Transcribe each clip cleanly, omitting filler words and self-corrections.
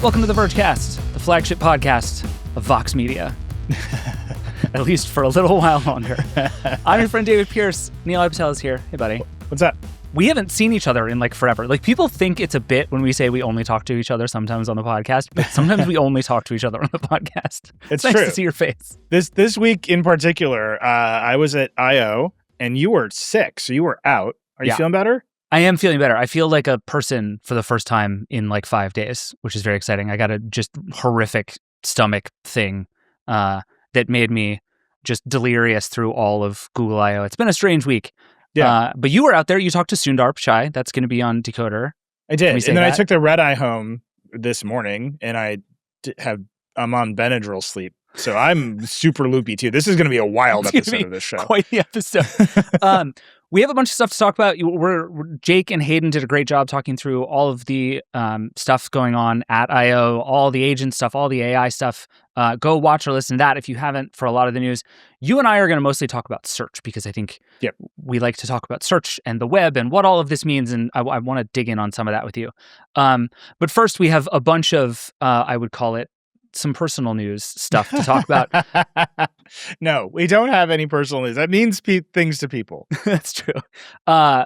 Welcome to the Vergecast, the flagship podcast of Vox Media. At least for a little while longer. I'm your friend David Pierce. Nilay and David is here. Hey, buddy. What's up? We haven't seen each other in like forever. Like people think it's a bit when we say we only talk to each other sometimes on the podcast, but sometimes we only talk to each other on the podcast. It's nice true. to see your face. This week in particular, I was at I.O. and you were sick, so you were out. Are you feeling better? I am feeling better. I feel like a person for the first time in like 5 days, which is very exciting. I got a just horrific stomach thing that made me just delirious through all of Google I.O. It's been a strange week. Yeah. But you were out there. You talked to Sundar Pichai. That's going to be on Decoder. I did. And then I took the red eye home this morning, and I'm on Benadryl sleep. So I'm super loopy too. This is going to be a wild episode of this show. Quite the episode. We have a bunch of stuff to talk about. Jake and Hayden did a great job talking through all of the stuff going on at I.O., all the agent stuff, all the AI stuff. Go watch or listen to that if you haven't for a lot of the news. You and I are going to mostly talk about search because I think we like to talk about search and the web and what all of this means, and I want to dig in on some of that with you. But first, we have a bunch of, I would call it, some personal news stuff to talk about. No, we don't have any personal news. That means things to people. That's true.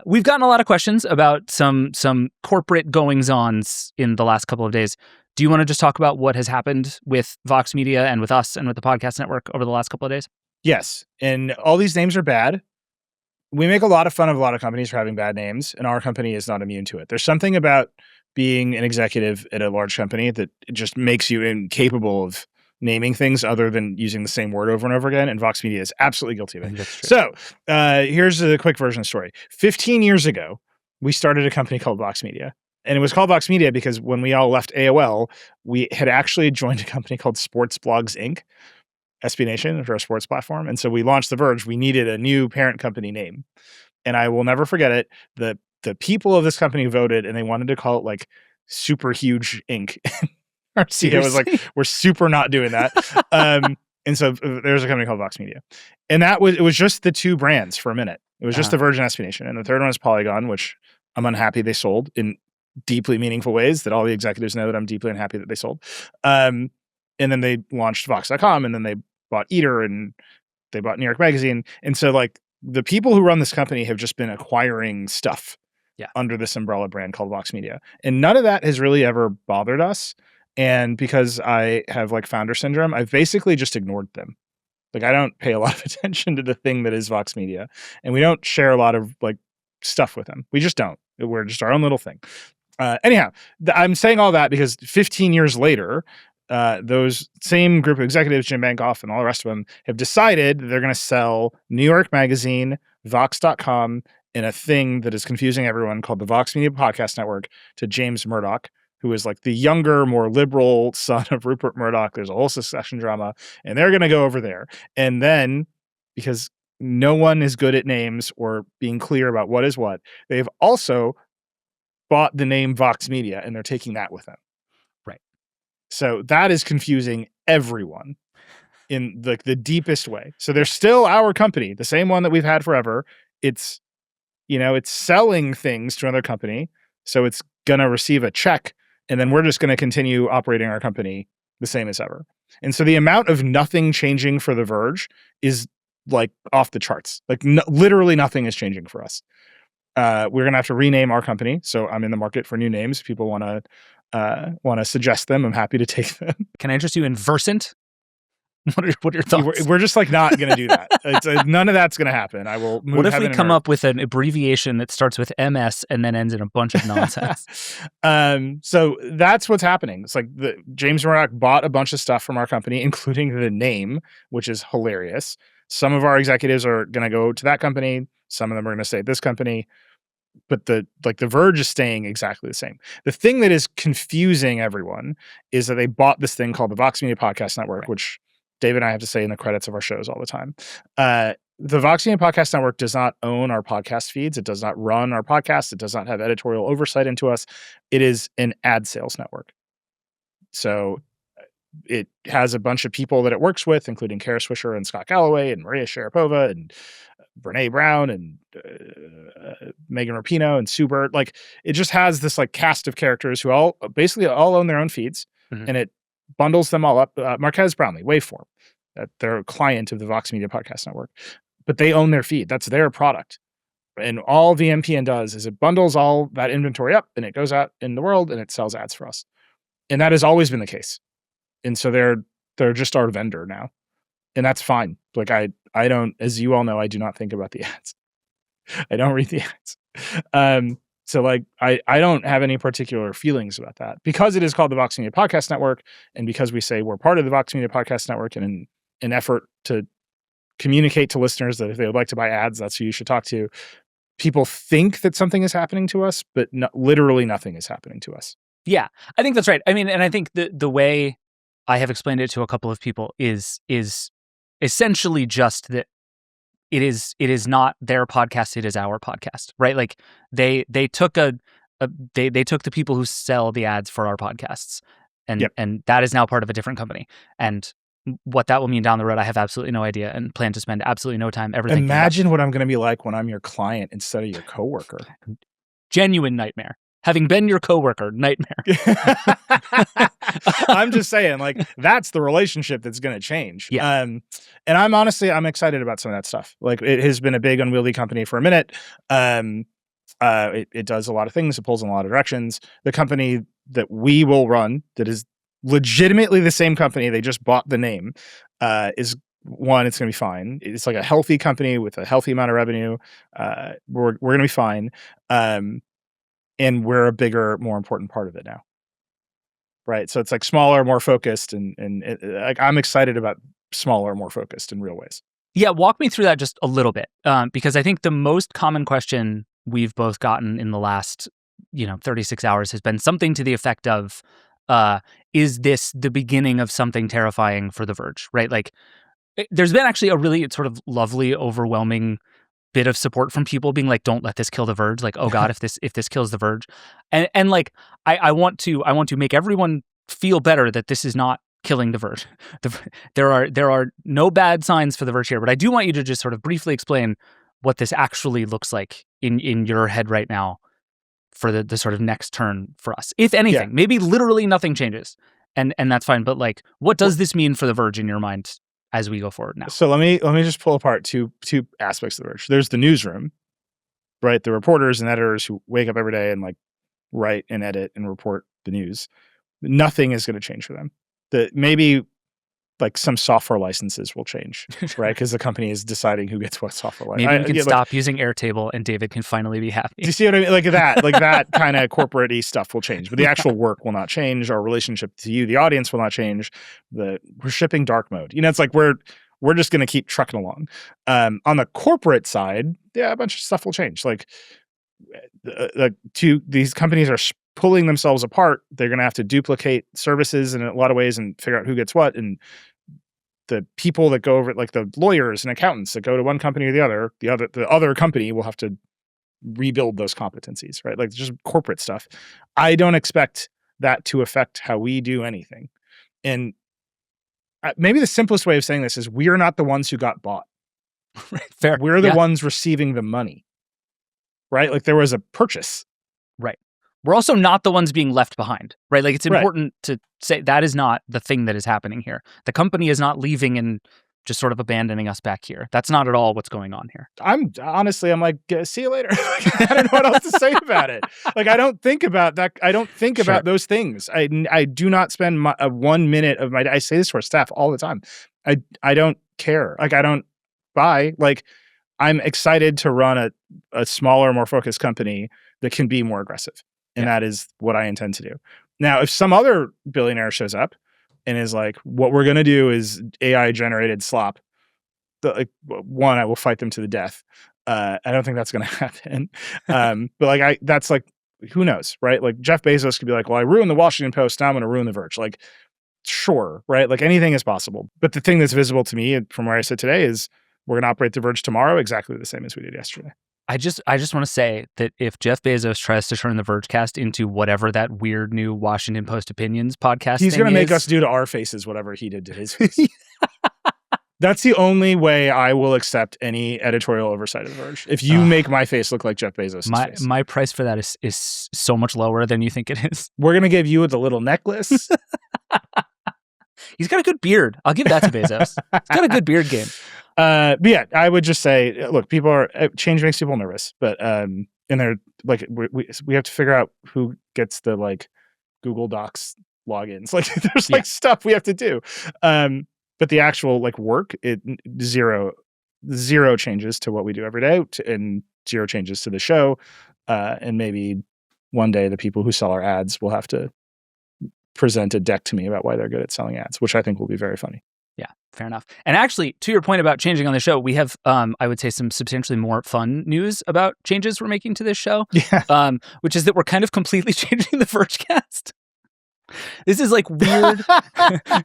We've gotten a lot of questions about some corporate goings-ons in the last couple of days. Do you want to just talk about what has happened with Vox Media and with us and with the podcast network over the last couple of days? Yes. And all these names are bad. We make a lot of fun of a lot of companies for having bad names, and our company is not immune to it. There's something about being an executive at a large company that it just makes you incapable of naming things other than using the same word over and over again. And Vox Media is absolutely guilty of it. So here's a quick version of the story. 15 years ago, we started a company called Vox Media. And it was called Vox Media because when we all left AOL, we had actually joined a company called Sports Blogs Inc., SB Nation, for our sports platform. And so we launched The Verge. We needed a new parent company name. And I will never forget it. The people of this company voted, and they wanted to call it like Super Huge Inc. Our CEO was like, "We're super not doing that." And so there's a company called Vox Media, and it was just the two brands for a minute. It was just the Verge and SB Nation, and the third one is Polygon, which I'm unhappy they sold in deeply meaningful ways that all the executives know that I'm deeply unhappy that they sold. And then they launched Vox.com, and then they bought Eater, and they bought New York Magazine, and so like the people who run this company have just been acquiring stuff. Under this umbrella brand called Vox Media. And none of that has really ever bothered us. And because I have like founder syndrome, I've basically just ignored them. Like I don't pay a lot of attention to the thing that is Vox Media. And we don't share a lot of like stuff with them. We just don't. We're just our own little thing. Anyhow, I'm saying all that because 15 years later, those same group of executives, Jim Bankoff and all the rest of them, have decided they're going to sell New York Magazine, Vox.com, in a thing that is confusing everyone called the Vox Media Podcast Network to James Murdoch, who is like the younger, more liberal son of Rupert Murdoch. There's a whole succession drama, and they're going to go over there. And then, because no one is good at names or being clear about what is what, they've also bought the name Vox Media, and they're taking that with them. Right. So that is confusing everyone in the deepest way. So they're still our company, the same one that we've had forever. It's selling things to another company, so it's going to receive a check, and then we're just going to continue operating our company the same as ever. And so the amount of nothing changing for The Verge is like off the charts. Like literally nothing is changing for us. We're going to have to rename our company, so I'm in the market for new names. If people want to suggest them, I'm happy to take them. Can I interest you in Versant? What are your thoughts? We're just like not going to do that. None of that's going to happen. I will move. What if we come up with an abbreviation that starts with MS and then ends in a bunch of nonsense? So that's what's happening. It's like James Murdoch bought a bunch of stuff from our company, including the name, which is hilarious. Some of our executives are going to go to that company. Some of them are going to stay at this company. But the Verge is staying exactly the same. The thing that is confusing everyone is that they bought this thing called the Vox Media Podcast Network, which David and I have to say in the credits of our shows all the time. The Vox Media Podcast Network does not own our podcast feeds. It does not run our podcasts. It does not have editorial oversight into us. It is an ad sales network. So it has a bunch of people that it works with, including Kara Swisher and Scott Galloway and Maria Sharapova and Brene Brown and Megan Rapinoe and Sue Bird. Like, it just has this like cast of characters who all basically own their own feeds. and it bundles them all up. Marquez Brownlee, Waveform, they're a client of the Vox Media Podcast Network, but they own their feed. That's their product. And all VMPN does is it bundles all that inventory up and it goes out in the world and it sells ads for us. And that has always been the case. And so they're just our vendor now. And that's fine. Like I don't, as you all know, I do not think about the ads. I don't read the ads. So like I don't have any particular feelings about that because it is called the Vox Media Podcast Network. And because we say we're part of the Vox Media Podcast Network and in an effort to communicate to listeners that if they would like to buy ads, that's who you should talk to. People think that something is happening to us, but literally nothing is happening to us. Yeah, I think that's right. I mean, and I think the way I have explained it to a couple of people is essentially just that it is not their podcast, it is our podcast, right? Like they took they took the people who sell the ads for our podcasts, and that is now part of a different company. And what that will mean down the road, I have absolutely no idea, and plan to spend absolutely no time ever thinking. Imagine what I'm going to be like when I'm your client instead of your coworker. Genuine nightmare. Having been your coworker, nightmare. I'm just saying, like, that's the relationship that's going to change. Yeah. And I'm excited about some of that stuff. Like, it has been a big unwieldy company for a minute. It does a lot of things. It pulls in a lot of directions. The company that we will run, that is legitimately the same company, they just bought the name, is one, it's going to be fine. It's like a healthy company with a healthy amount of revenue. We're going to be fine. And we're a bigger, more important part of it now. Right. So it's like smaller, more focused, and like I'm excited about smaller, more focused in real ways. Yeah, walk me through that just a little bit, because I think the most common question we've both gotten in the last 36 hours has been something to the effect of, is this the beginning of something terrifying for The Verge? Right. Like there's been actually a really sort of lovely, overwhelming bit of support from people being like, don't let this kill The Verge. Like, oh God, if this kills The Verge. And like, I want to make everyone feel better that this is not killing The Verge. There are no bad signs for The Verge here, but I do want you to just sort of briefly explain what this actually looks like in your head right now for the sort of next turn for us. If anything, maybe literally nothing changes and that's fine. But like, what does this mean for The Verge in your mind as we go forward now? So let me just pull apart two aspects of The Verge. There's the newsroom, right? The reporters and editors who wake up every day and like write and edit and report the news. Nothing is going to change for them. Maybe like some software licenses will change, right? Because the company is deciding who gets what software license. Maybe we can stop using Airtable and David can finally be happy. Do you see what I mean? Like that kind of corporate-y stuff will change, but the actual work will not change. Our relationship to you, the audience, will not change. We're shipping dark mode. It's like we're just going to keep trucking along. On the corporate side, a bunch of stuff will change. Like these companies are pulling themselves apart. They're going to have to duplicate services in a lot of ways and figure out who gets what. And the people that go over it, like the lawyers and accountants that go to one company or the other company will have to rebuild those competencies, right? Like just corporate stuff. I don't expect that to affect how we do anything. And maybe the simplest way of saying this is we're not the ones who got bought. Right, fair. We're the ones receiving the money, right? Like there was a purchase. Right. We're also not the ones being left behind, right? Like it's important to say that is not the thing that is happening here. The company is not leaving and just sort of abandoning us back here. That's not at all what's going on here. I'm like, see you later. I don't know what else to say about it. Like, I don't think about that. I don't think about those things. I do not spend 1 minute of my day. I say this to our staff all the time. I don't care. Like, I don't buy. Like, I'm excited to run a smaller, more focused company that can be more aggressive. And that is what I intend to do. Now, if some other billionaire shows up and is like, what we're going to do is AI generated slop, I will fight them to the death. I don't think that's going to happen. But that's like, who knows, right? Like Jeff Bezos could be like, well, I ruined the Washington Post. Now I'm going to ruin the Verge. Like, sure, right? Like anything is possible. But the thing that's visible to me from where I sit today is we're going to operate the Verge tomorrow exactly the same as we did yesterday. I just want to say that if Jeff Bezos tries to turn the Vergecast into whatever that weird new Washington Post opinions podcast, he's going to make us do to our faces whatever he did to his face. That's the only way I will accept any editorial oversight of The Verge. If you make my face look like Jeff Bezos' face. My price for that is so much lower than you think it is. We're going to give you the little necklace. He's got a good beard. I'll give that to Bezos. He's got a good beard game. But yeah, I would just say, look, change makes people nervous, but and they're like, we have to figure out who gets the like Google Docs logins. Like, there's like stuff we have to do. But the actual like work, zero changes to what we do every day, and zero changes to the show. And maybe one day the people who sell our ads will have to present a deck to me about why they're good at selling ads, which I think will be very funny. Yeah, fair enough. And actually, to your point about changing on the show, we have, I would say, some substantially more fun news about changes we're making to this show. Yeah. Which is that we're kind of completely changing the Vergecast. This is like weird,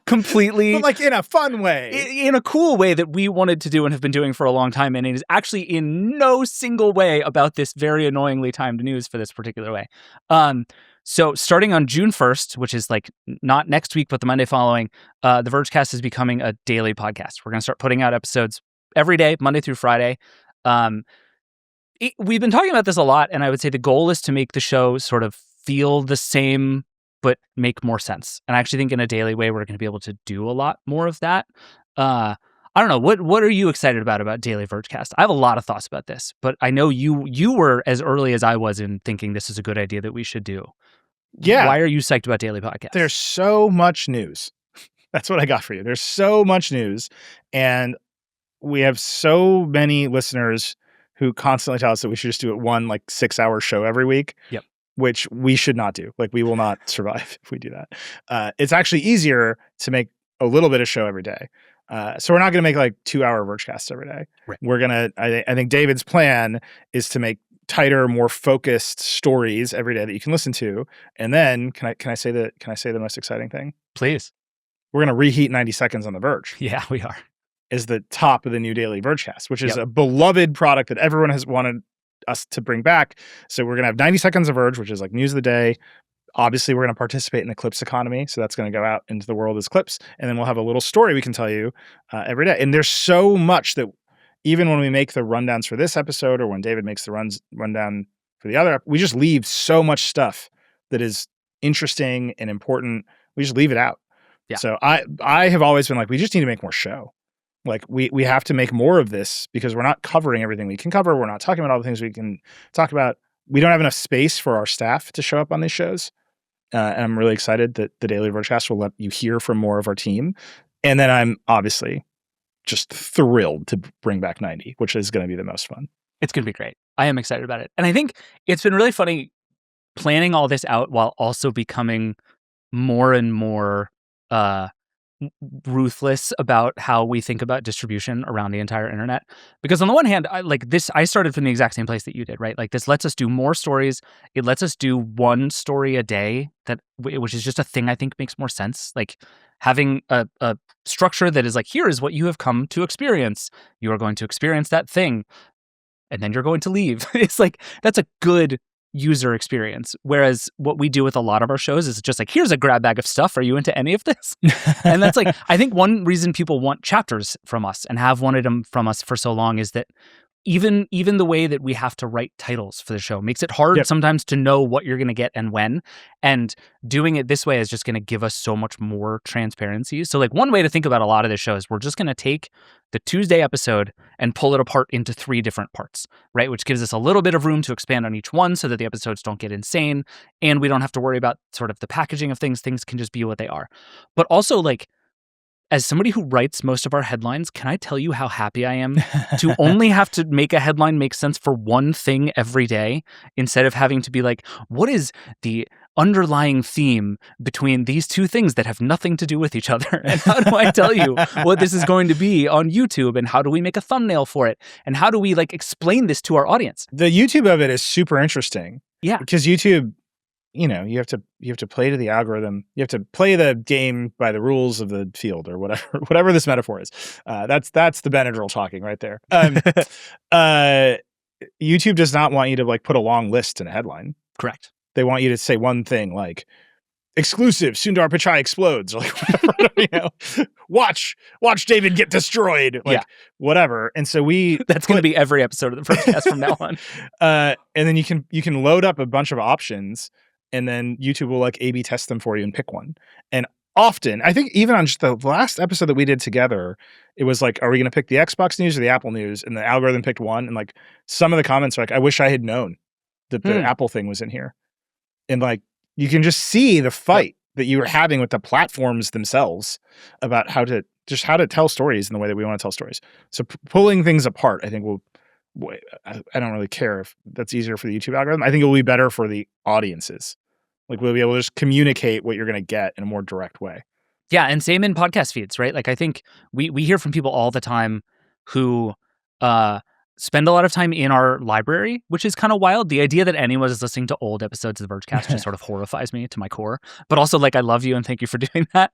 completely... But like in a fun way. In a cool way that we wanted to do and have been doing for a long time. And it is actually in no single way about this very annoyingly timed news for this particular way. So starting on June 1st, which is like not next week, but the Monday following, the Vergecast is becoming a daily podcast. We're going to start putting out episodes every day, Monday through Friday. We've been talking about this a lot, and I would say the goal is to make the show sort of feel the same, but make more sense. And I actually think in a daily way, we're going to be able to do a lot more of that. I don't know. What are you excited about daily Vergecast? I have a lot of thoughts about this, but I know you were as early as I was in thinking this is a good idea that we should do. Yeah. Why are you psyched about daily podcasts? There's so much news. That's what I got for you. There's so much news, and we have so many listeners who constantly tell us that we should just do it one like 6-hour show every week. Yep. Which we should not do. Like, we will not survive if we do that. It's actually easier to make a little bit of show every day. So we're not going to make like 2-hour Vergecasts every day. Right. We're going to, I think David's plan is to make tighter, more focused stories every day that you can listen to. And then can I say the most exciting thing? Please. We're going to reheat 90 Seconds on the Verge. Yeah, we are. Is the top of the new daily Vergecast, which is a beloved product that everyone has wanted us to bring back. So we're going to have 90 Seconds of Verge, which is like news of the day. Obviously, we're going to participate in the clips economy. So that's going to go out into the world as clips. And then we'll have a little story we can tell you every day. And there's so much that even when we make the rundowns for this episode, or when David makes the rundown for the other, we just leave so much stuff that is interesting and important. We just leave it out. Yeah. So I have always been like, we just need to make more show. Like, we have to make more of this because we're not covering everything we can cover. We're not talking about all the things we can talk about. We don't have enough space for our staff to show up on these shows. And I'm really excited that the Daily Vergecast will let you hear from more of our team. And then I'm obviously just thrilled to bring back 90, which is going to be the most fun. It's going to be great. I am excited about it. And I think it's been really funny planning all this out while also becoming more and more ruthless about how we think about distribution around the entire internet. Because on the one hand, I started from the exact same place that you did, right? Like, this lets us do more stories. It lets us do one story a day, which is just a thing I think makes more sense. Like, having a structure that is like, here is what you have come to experience. You are going to experience that thing, and then you're going to leave. It's like, that's a good user experience. Whereas what we do with a lot of our shows is just like, here's a grab bag of stuff. Are you into any of this? And that's like, I think one reason people want chapters from us and have wanted them from us for so long is that even the way that we have to write titles for the show makes it hard sometimes to know what you're going to get and when. And doing it this way is just going to give us so much more transparency. So like, one way to think about a lot of the show is we're just going to take the Tuesday episode and pull it apart into 3 different parts, right? Which gives us a little bit of room to expand on each one so that the episodes don't get insane. And we don't have to worry about sort of the packaging of things. Things can just be what they are. But also, like, as somebody who writes most of our headlines, can I tell you how happy I am to only have to make a headline make sense for one thing every day, instead of having to be like, what is the underlying theme between these two things that have nothing to do with each other? And how do I tell you what this is going to be on YouTube? And how do we make a thumbnail for it? And how do we like explain this to our audience? The YouTube of it is super interesting. Yeah. Because YouTube, you know, you have to play to the algorithm. You have to play the game by the rules of the field, or whatever this metaphor is. That's the Benadryl talking right there. YouTube does not want you to like put a long list in a headline. Correct. They want you to say one thing, like exclusive, Sundar Pichai explodes, or like whatever, you know, watch David get destroyed, like whatever. And so that's going to be every episode of the Vergecast from now on. And then you can load up a bunch of options, and then YouTube will like A/B test them for you and pick one. And often, I think even on just the last episode that we did together, it was like, are we going to pick the Xbox news or the Apple news? And the algorithm picked one. And like some of the comments are like, I wish I had known that the Apple thing was in here. And like, you can just see the fight that you were having with the platforms themselves about how to tell stories in the way that we want to tell stories. So pulling things apart, I think I don't really care if that's easier for the YouTube algorithm. I think it will be better for the audiences. Like we'll be able to just communicate what you're going to get in a more direct way. Yeah, and same in podcast feeds, right? Like I think we hear from people all the time who spend a lot of time in our library, which is kind of wild. The idea that anyone is listening to old episodes of the Vergecast just sort of horrifies me to my core. But also, like, I love you and thank you for doing that.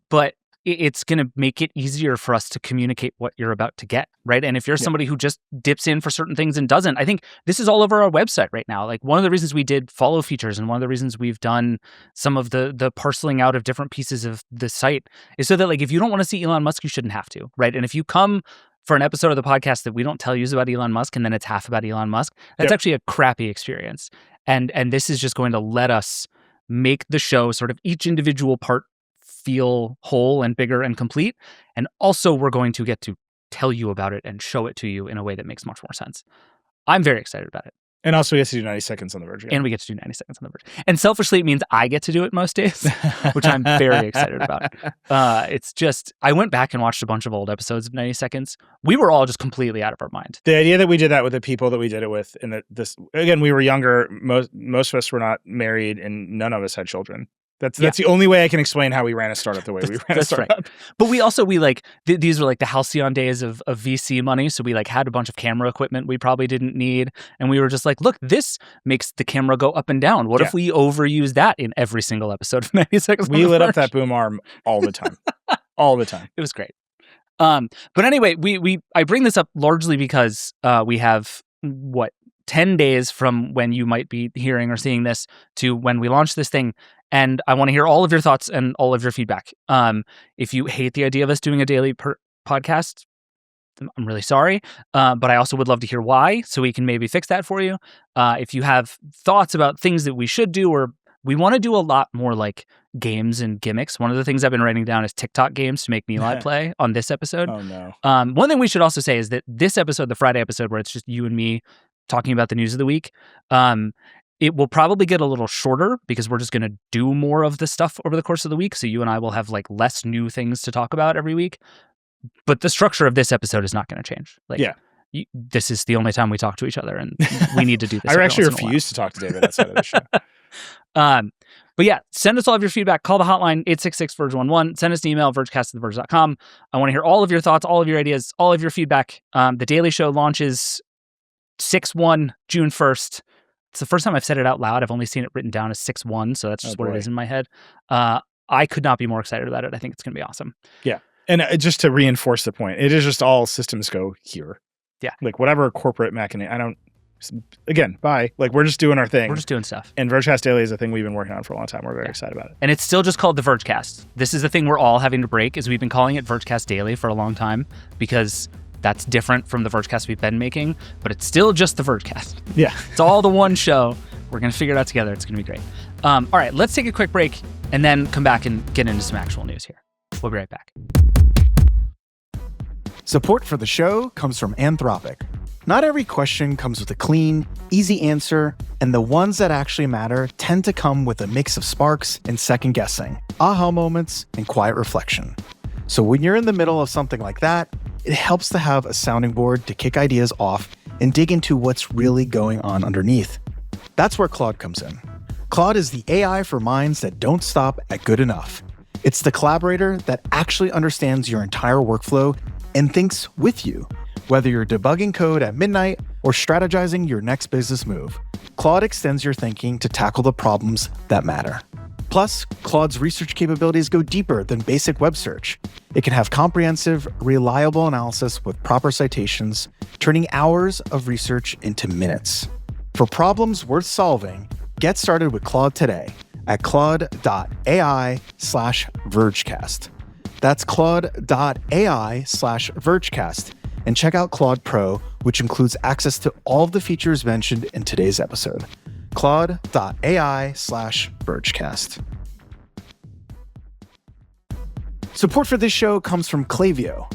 But it's going to make it easier for us to communicate what you're about to get, right? And if you're somebody who just dips in for certain things and doesn't, I think this is all over our website right now. Like one of the reasons we did follow features and one of the reasons we've done some of the parceling out of different pieces of the site is so that like if you don't want to see Elon Musk, you shouldn't have to, right? And if you come for an episode of the podcast that we don't tell you is about Elon Musk and then it's half about Elon Musk, that's actually a crappy experience. And this is just going to let us make the show sort of each individual part feel whole and bigger and complete. And also we're going to get to tell you about it and show it to you in a way that makes much more sense. I'm very excited about it. And also we get to do 90 seconds on the Verge. And we get to do 90 seconds on the Verge. And selfishly, it means I get to do it most days, which I'm very excited about. It's just, I went back and watched a bunch of old episodes of 90 seconds. We were all just completely out of our mind. The idea that we did that with the people that we did it with, and that this, again, we were younger. Most of us were not married and none of us had children. That's the only way I can explain how we ran a startup the way we ran a startup. Right. But we also, these were like the halcyon days of VC money. So we like had a bunch of camera equipment we probably didn't need. And we were just like, look, this makes the camera go up and down. What if we overuse that in every single episode of 90 Seconds? We lit up that boom arm all the time. All the time. It was great. But anyway, I bring this up largely because we have 10 days from when you might be hearing or seeing this to when we launch this thing. And I want to hear all of your thoughts and all of your feedback. If you hate the idea of us doing a daily podcast, I'm really sorry. But I also would love to hear why, so we can maybe fix that for you. If you have thoughts about things that we should do, or we want to do a lot more like games and gimmicks. One of the things I've been writing down is TikTok games to make Nilay play on this episode. Oh, no. One thing we should also say is that this episode, the Friday episode, where it's just you and me talking about the news of the week, it will probably get a little shorter because we're just going to do more of the stuff over the course of the week. So you and I will have like less new things to talk about every week. But the structure of this episode is not going to change. Like, this is the only time we talk to each other, and we need to do this. I actually refuse to talk to David outside of the show. But yeah, send us all of your feedback. Call the hotline, 866-VERGE11. Send us an email, vergecast@theverge.com. I want to hear all of your thoughts, all of your ideas, all of your feedback. The Daily Show launches 6/1, June 1st. It's the first time I've said it out loud. I've only seen it written down as 6/1, so that's just what it is in my head. I could not be more excited about it. I think it's going to be awesome. Yeah. And just to reinforce the point, it is just all systems go here. Yeah. Like whatever corporate mechanism, bye. Like we're just doing our thing. We're just doing stuff. And Vergecast Daily is a thing we've been working on for a long time. We're very excited about it. And it's still just called the Vergecast. This is the thing we're all having to break, is we've been calling it Vergecast Daily for a long time because that's different from the Vergecast we've been making, but it's still just the Vergecast. Yeah. It's all the one show. We're going to figure it out together. It's going to be great. All right, let's take a quick break and then come back and get into some actual news here. We'll be right back. Support for the show comes from Anthropic. Not every question comes with a clean, easy answer, and the ones that actually matter tend to come with a mix of sparks and second guessing, aha moments, and quiet reflection. So when you're in the middle of something like that, it helps to have a sounding board to kick ideas off and dig into what's really going on underneath. That's where Claude comes in. Claude is the AI for minds that don't stop at good enough. It's the collaborator that actually understands your entire workflow and thinks with you, whether you're debugging code at midnight or strategizing your next business move. Claude extends your thinking to tackle the problems that matter. Plus, Claude's research capabilities go deeper than basic web search. It can have comprehensive, reliable analysis with proper citations, turning hours of research into minutes. For problems worth solving, get started with Claude today at claude.ai/Vergecast. That's claude.ai/Vergecast. And check out Claude Pro, which includes access to all of the features mentioned in today's episode. claude.ai/Vergecast. Support for this show comes from Klaviyo.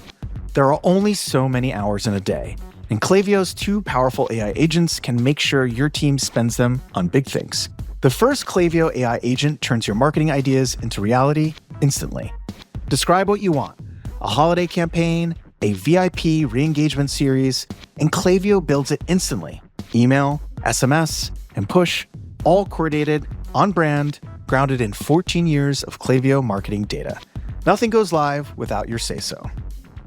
There are only so many hours in a day, and Klaviyo's 2 powerful AI agents can make sure your team spends them on big things. The first Klaviyo AI agent turns your marketing ideas into reality instantly. Describe what you want: a holiday campaign, a VIP re-engagement series, and Klaviyo builds it instantly. Email, SMS, and push, all coordinated, on brand, grounded in 14 years of Klaviyo marketing data. Nothing goes live without your say-so.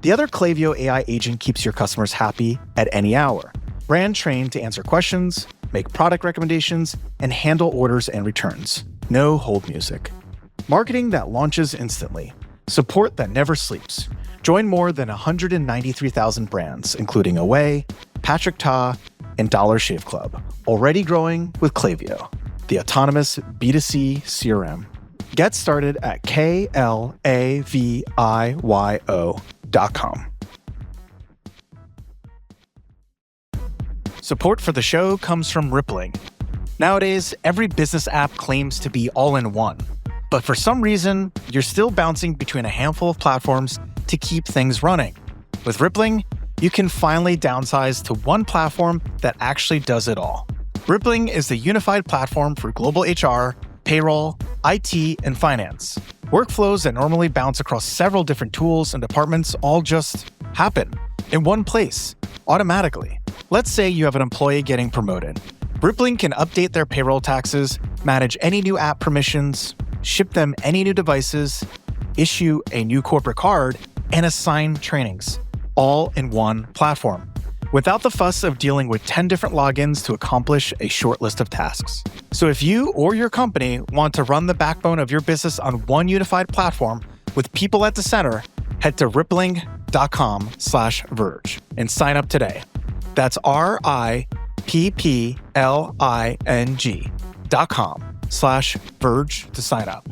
The other Klaviyo AI agent keeps your customers happy at any hour. Brand trained to answer questions, make product recommendations, and handle orders and returns. No hold music. Marketing that launches instantly. Support that never sleeps. Join more than 193,000 brands, including Away, Patrick Ta, and Dollar Shave Club, already growing with Klaviyo, the autonomous B2C CRM. Get started at klaviyo.com. Support for the show comes from Rippling. Nowadays, every business app claims to be all-in-one, but for some reason, you're still bouncing between a handful of platforms to keep things running. With Rippling, you can finally downsize to one platform that actually does it all. Rippling is the unified platform for global HR, payroll, IT, and finance. Workflows that normally bounce across several different tools and departments all just happen in one place, automatically. Let's say you have an employee getting promoted. Rippling can update their payroll taxes, manage any new app permissions, ship them any new devices, issue a new corporate card, and assign trainings, all in one platform, without the fuss of dealing with 10 different logins to accomplish a short list of tasks. So if you or your company want to run the backbone of your business on one unified platform with people at the center, head to rippling.com/Verge and sign up today. That's RIPPLING.com/Verge to sign up.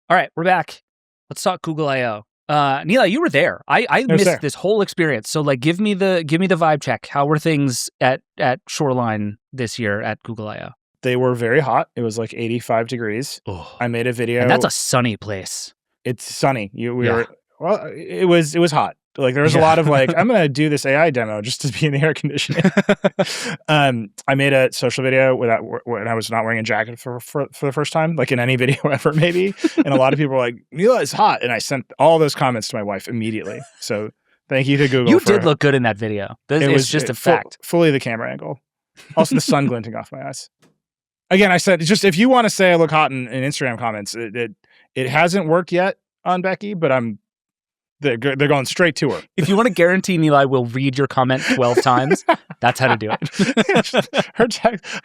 All right, we're back. Let's talk Google I/O. Nilay, you were there. I missed this whole experience. So, like, give me the vibe check. How were things at Shoreline this year at Google I/O? They were very hot. It was like 85 degrees. Oh. I made a video. And that's a sunny place. It's sunny. It was hot. Like, there was a lot of like, I'm going to do this AI demo just to be in the air conditioning. I made a social video when I was not wearing a jacket for the first time, like in any video ever, maybe. And a lot of people were like, Nilay, it's hot. And I sent all those comments to my wife immediately. So thank you to Google. You did look good in that video. It's just a fact. Fully the camera angle. Also the sun glinting off my eyes. Again, I said, just if you want to say I look hot in Instagram comments, it hasn't worked yet on Becky, but they're going straight to her. If you want to guarantee Nilay will read your comment 12 times, that's how to do it.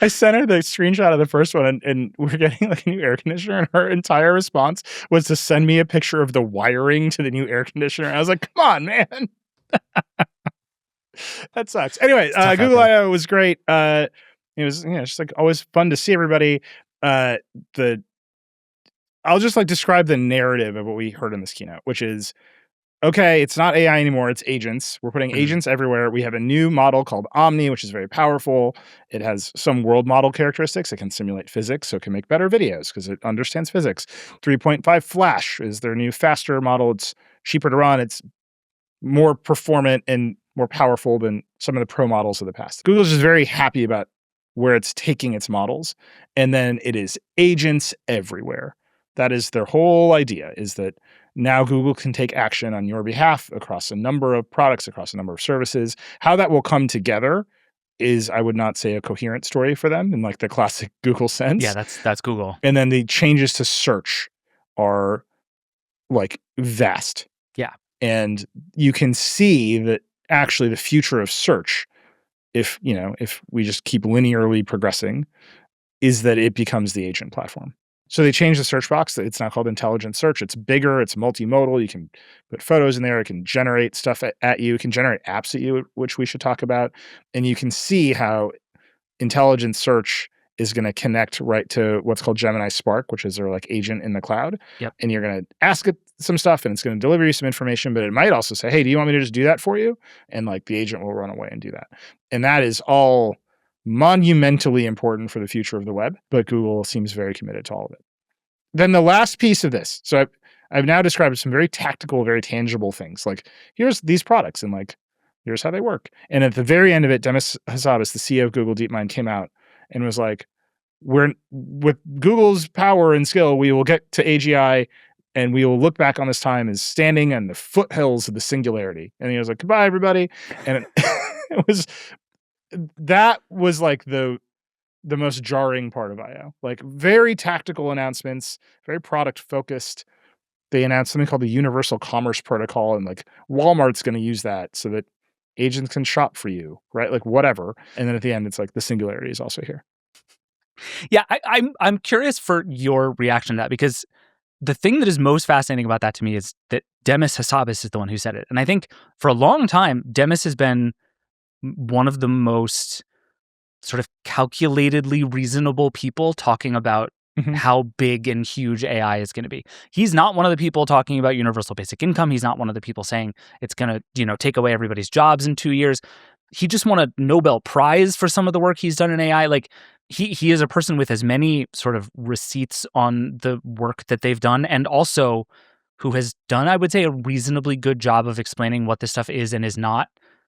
I sent her the screenshot of the first one, and we're getting like a new air conditioner, and her entire response was to send me a picture of the wiring to the new air conditioner. I was like, come on, man. That sucks. Anyway, Google I/O was great. It was just like always fun to see everybody. I'll just like describe the narrative of what we heard in this keynote, which is, okay, it's not AI anymore, it's agents. We're putting agents everywhere. We have a new model called Omni, which is very powerful. It has some world model characteristics. It can simulate physics, so it can make better videos because it understands physics. 3.5 Flash is their new faster model. It's cheaper to run. It's more performant and more powerful than some of the pro models of the past. Google's just very happy about where it's taking its models. And then it is agents everywhere. That is their whole idea, is that now Google can take action on your behalf across a number of products, across a number of services. How that will come together is, I would not say, a coherent story for them in like the classic Google sense. Yeah, that's Google. And then the changes to search are like vast. Yeah. And you can see that actually the future of search, if we just keep linearly progressing, is that it becomes the agent platform. So they changed the search box. It's now called intelligent search. It's bigger. It's multimodal. You can put photos in there. It can generate stuff at you. It can generate apps at you, which we should talk about. And you can see how intelligent search is going to connect right to what's called Gemini Spark, which is their like agent in the cloud. Yep. And you're going to ask it some stuff and it's going to deliver you some information, but it might also say, hey, do you want me to just do that for you? And like the agent will run away and do that. And that is all monumentally important for the future of the web, but Google seems very committed to all of it. Then the last piece of this. So I've now described some very tactical, very tangible things. Like, here's these products and like, here's how they work. And at the very end of it, Demis Hassabis, the CEO of Google DeepMind, came out and was like, with Google's power and skill, we will get to AGI and we will look back on this time as standing on the foothills of the singularity. And he was like, goodbye, everybody. And that was like the most jarring part of I/O. Like, very tactical announcements, very product focused. They announced something called the Universal Commerce Protocol, and like Walmart's going to use that so that agents can shop for you, right? Like, whatever. And then at the end, it's like the singularity is also here. Yeah, I'm curious for your reaction to that, because the thing that is most fascinating about that to me is that Demis Hassabis is the one who said it. And I think for a long time, Demis has been one of the most sort of calculatedly reasonable people talking about how big and huge AI is going to be. He's not one of the people talking about universal basic income. He's not one of the people saying it's going to, take away everybody's jobs in 2 years. He just won a Nobel Prize for some of the work he's done in AI. Like, he is a person with as many sort of receipts on the work that they've done, and also who has done, I would say, a reasonably good job of explaining what this stuff is and is not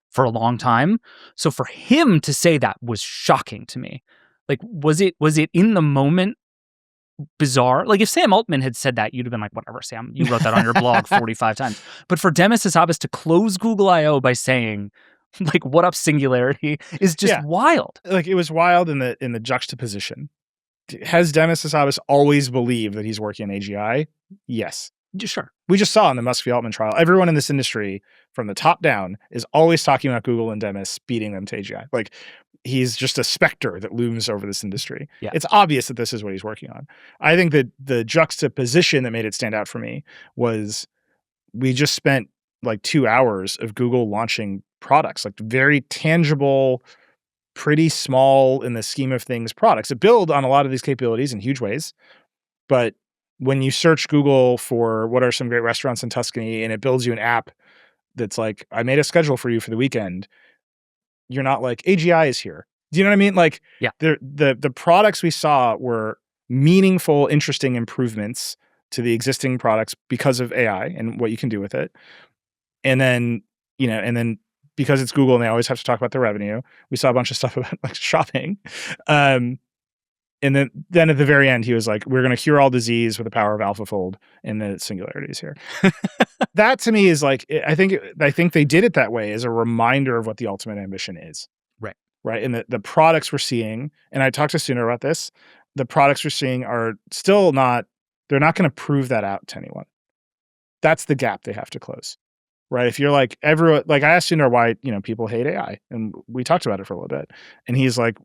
for a long time. So for him to say that was shocking to me. Like, was it in the moment bizarre? Like, if Sam Altman had said that, you'd have been like, whatever, Sam, you wrote that on your blog 45 times. But for Demis Hassabis to close Google I/O by saying, like, what up, singularity, is just wild. Like, it was wild in the juxtaposition. Has Demis Hassabis always believed that he's working in AGI? Yes. Sure. We just saw in the Musk v. Altman trial, everyone in this industry from the top down is always talking about Google and Demis beating them to AGI. Like, he's just a specter that looms over this industry. Yeah. It's obvious that this is what he's working on. I think that the juxtaposition that made it stand out for me was we just spent like 2 hours of Google launching products, like very tangible, pretty small in the scheme of things products that build on a lot of these capabilities in huge ways. But when you search Google for what are some great restaurants in Tuscany, and it builds you an app that's like, I made a schedule for you for the weekend, you're not like, AGI is here. Do you know what I mean? Like, yeah. The products we saw were meaningful, interesting improvements to the existing products because of AI and what you can do with it. And then, because it's Google and they always have to talk about their revenue, we saw a bunch of stuff about like shopping. And then at the very end, he was like, we're going to cure all disease with the power of AlphaFold, and the singularity is here. That to me is like, I think they did it that way as a reminder of what the ultimate ambition is. Right. And the products we're seeing, and I talked to Sundar about this, the products we're seeing are still not, they're not going to prove that out to anyone. That's the gap they have to close. Right. If you're like everyone, like I asked Sundar why, people hate AI, and we talked about it for a little bit. And he's like,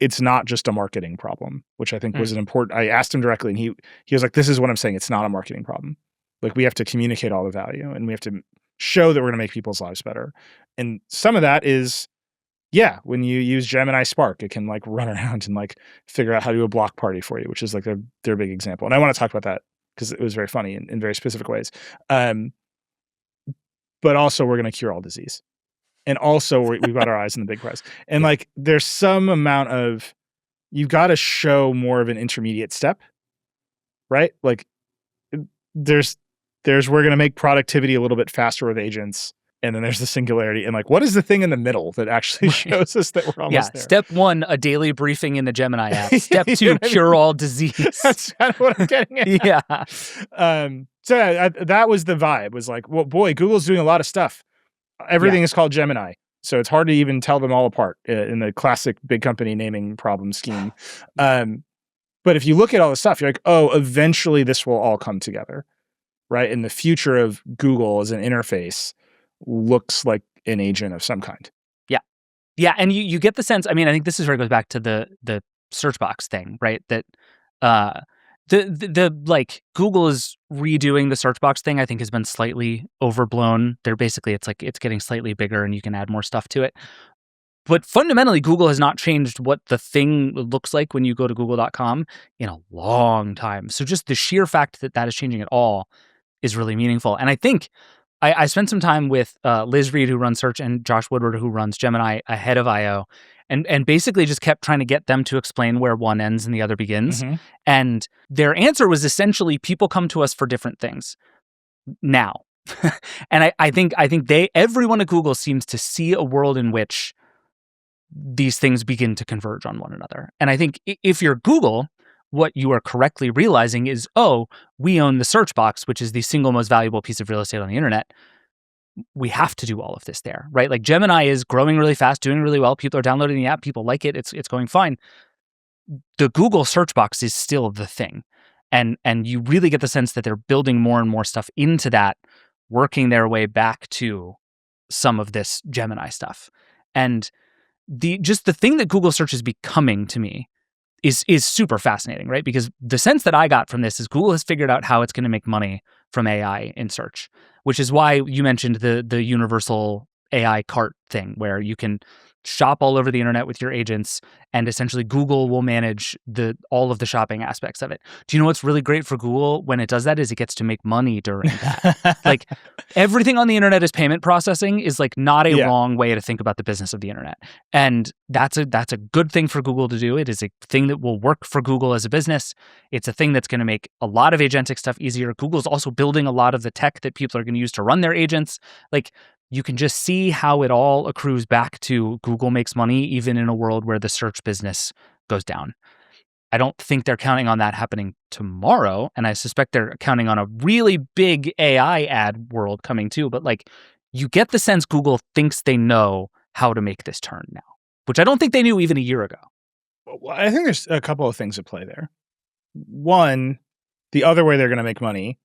it's not just a marketing problem, which I think was an important, I asked him directly, and he was like, this is what I'm saying. It's not a marketing problem. Like, we have to communicate all the value, and we have to show that we're going to make people's lives better. And some of that is, when you use Gemini Spark, it can like run around and like figure out how to do a block party for you, which is like their big example. And I want to talk about that because it was very funny in very specific ways. But also, we're going to cure all disease. And also, we've got our eyes on the big prize. And like, there's some amount of, you've got to show more of an intermediate step, right? Like, there's we're going to make productivity a little bit faster with agents. And then there's the singularity. And like, what is the thing in the middle that actually shows us that we're almost there? Step 1, a daily briefing in the Gemini app. Step 2, cure all disease. That's kind of what I'm getting at. So that was the vibe, was like, well, boy, Google's doing a lot of stuff. Everything is called Gemini. So it's hard to even tell them all apart in the classic big company naming problem scheme. But if you look at all the stuff, you're like, oh, eventually this will all come together, right? And the future of Google as an interface looks like an agent of some kind. Yeah. And you get the sense, I mean, I think this is where it goes back to the search box thing, right? That the like, Google is redoing the search box thing, I think has been slightly overblown. They're basically, it's like, it's getting slightly bigger and you can add more stuff to it. But fundamentally, Google has not changed what the thing looks like when you go to google.com in a long time. So just the sheer fact that is changing at all is really meaningful. And I think I spent some time with Liz Reed, who runs search, and Josh Woodward, who runs Gemini, ahead of I/O. and basically just kept trying to get them to explain where one ends and the other begins. Mm-hmm. And their answer was essentially, people come to us for different things now. And I think everyone at Google seems to see a world in which these things begin to converge on one another. And I think if you're Google, what you are correctly realizing is, oh, we own the search box, which is the single most valuable piece of real estate on the internet. We have to do all of this there, right? Like Gemini is growing really fast, doing really well. People are downloading the app. People like it. It's going fine. The Google search box is still the thing. And you really get the sense that they're building more and more stuff into that, working their way back to some of this Gemini stuff. And the thing that Google search is becoming to me is super fascinating, right? Because the sense that I got from this is Google has figured out how it's going to make money from AI in search, which is why you mentioned the universal AI cart thing, where you can shop all over the internet with your agents, and essentially Google will manage all of the shopping aspects of it. Do you know what's really great for Google when it does that is it gets to make money during that. Like everything on the internet is payment processing is like not a wrong way to think about the business of the internet. And that's a good thing for Google to do. It is a thing that will work for Google as a business. It's a thing that's going to make a lot of agentic stuff easier. Google's also building a lot of the tech that people are going to use to run their agents. Like, you can just see how it all accrues back to Google makes money even in a world where the search business goes down. I don't think they're counting on that happening tomorrow, and I suspect they're counting on a really big AI ad world coming too, but like you get the sense Google thinks they know how to make this turn now, which I don't think they knew even a year ago. Well, I think there's a couple of things at play there. One, the other way they're going to make money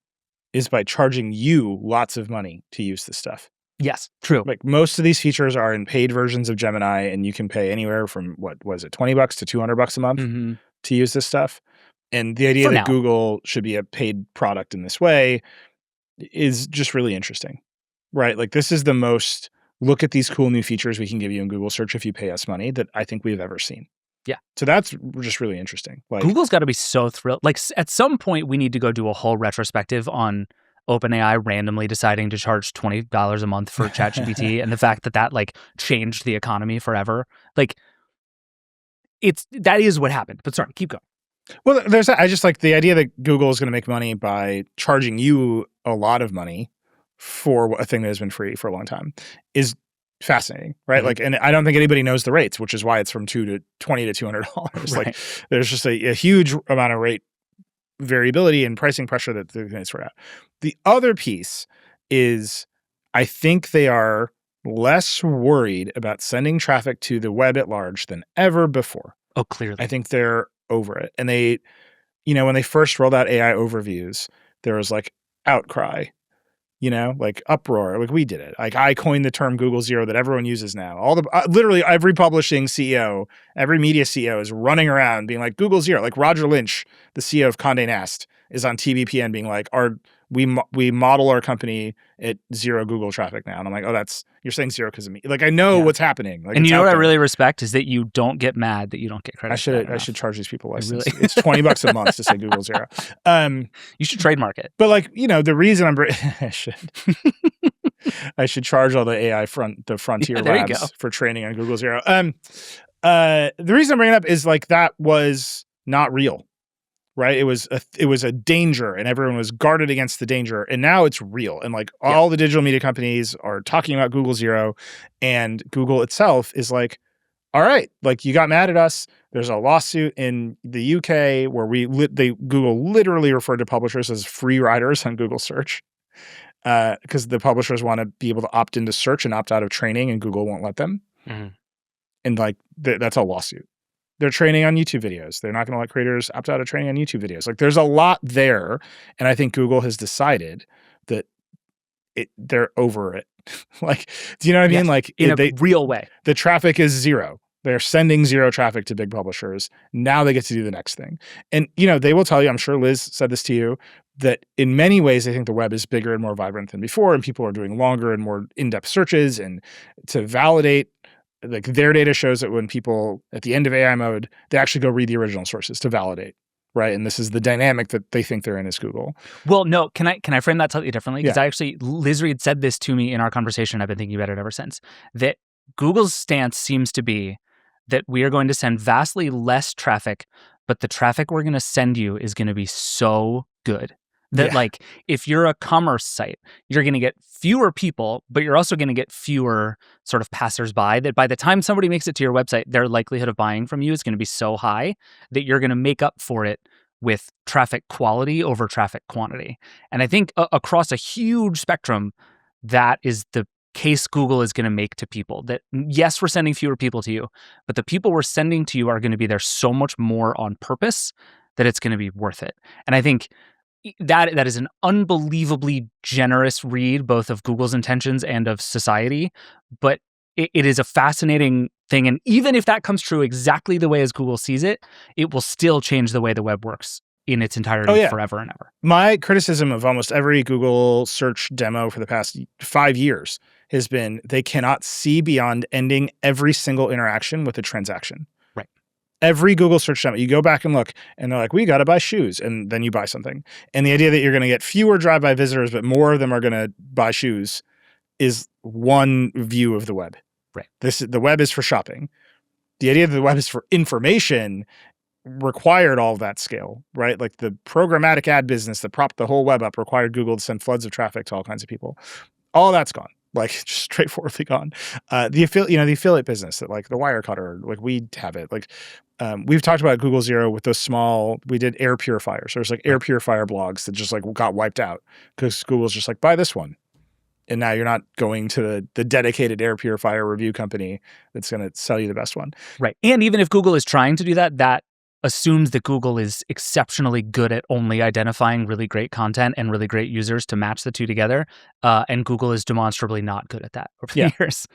is by charging you lots of money to use this stuff. Yes, true. Like most of these features are in paid versions of Gemini, and you can pay anywhere from $20 to $200 a month to use this stuff. And the idea that Google should be a paid product in this way is just really interesting, right? Like this is the most look at these cool new features we can give you in Google search if you pay us money that I think we've ever seen. Yeah. So that's just really interesting. Like Google's got to be so thrilled. Like at some point we need to go do a whole retrospective on OpenAI randomly deciding to charge $20 a month for ChatGPT and the fact that like changed the economy forever. Like that is what happened. But sorry, keep going. Well, I just like the idea that Google is going to make money by charging you a lot of money for a thing that has been free for a long time is fascinating, right? Like, and I don't think anybody knows the rates, which is why it's from $20 to $200. Right. Like, there's just a huge amount of rate variability and pricing pressure that they're going to sort out. The other piece is I think they are less worried about sending traffic to the web at large than ever before. Oh, clearly. I think they're over it. And they, when they first rolled out AI overviews, there was like outcry, like uproar. Like we did it. Like I coined the term Google Zero that everyone uses now. Literally every publishing CEO, every media CEO is running around being like Google Zero. Like Roger Lynch, the CEO of Condé Nast, is on TBPN being like, we model our company at zero Google traffic now. And I'm like, oh, you're saying zero because of me. Like I know what's happening. Like, and you know what I really respect is that you don't get mad that you don't get credit. I should charge these people less. Really? It's $20 a month to say Google Zero. You should trademark it. But like, the reason I should. I should charge all the AI frontier labs for training on Google Zero. The reason I'm bringing it up is like that was not real. Right. It was a danger and everyone was guarded against the danger. And now it's real. And like all the digital media companies are talking about Google Zero, and Google itself is like, all right, like you got mad at us. There's a lawsuit in the UK where Google literally referred to publishers as free riders on Google search because the publishers want to be able to opt into search and opt out of training, and Google won't let them. Mm-hmm. And like that's a lawsuit. They're training on YouTube videos. They're not going to let creators opt out of training on YouTube videos. Like there's a lot there. And I think Google has decided that they're over it. Like, do you know what I mean? Like in a real way. The traffic is zero. They're sending zero traffic to big publishers. Now they get to do the next thing. And, they will tell you, I'm sure Liz said this to you, that in many ways, they think the web is bigger and more vibrant than before. And people are doing longer and more in-depth searches. And to validate, like their data shows that when people at the end of AI mode, they actually go read the original sources to validate, right? And this is the dynamic that they think they're in as Google. Well, no, can I frame that slightly differently? Because Liz Reed said this to me in our conversation. I've been thinking about it ever since. That Google's stance seems to be that we are going to send vastly less traffic, but the traffic we're going to send you is going to be so good that like if you're a commerce site, you're going to get fewer people, but you're also going to get fewer sort of passersby, that by the time somebody makes it to your website, their likelihood of buying from you is going to be so high that you're going to make up for it with traffic quality over traffic quantity. And I think across a huge spectrum, that is the case Google is going to make to people, that yes, we're sending fewer people to you, but the people we're sending to you are going to be there so much more on purpose that it's going to be worth it. And I think that is an unbelievably generous read, both of Google's intentions and of society, but it is a fascinating thing. And even if that comes true exactly the way as Google sees it, it will still change the way the web works in its entirety forever and ever. My criticism of almost every Google search demo for the past 5 years has been they cannot see beyond ending every single interaction with a transaction. Right. Every Google search demo, you go back and look, and they're like, we got to buy shoes, and then you buy something. And the idea that you're going to get fewer drive-by visitors, but more of them are going to buy shoes is one view of the web. Right. The web is for shopping. The idea that the web is for information required all of that scale, right? Like the programmatic ad business that propped the whole web up required Google to send floods of traffic to all kinds of people. All that's gone, like just straightforwardly gone. The affiliate business that like the Wirecutter, like we have it. Like we've talked about Google Zero with those we did air purifiers. There's like air purifier blogs that just like got wiped out because Google's just like, buy this one. And now you're not going to the dedicated air purifier review company that's going to sell you the best one. Right. And even if Google is trying to do that, that assumes that Google is exceptionally good at only identifying really great content and really great users to match the two together. And Google is demonstrably not good at that over the years.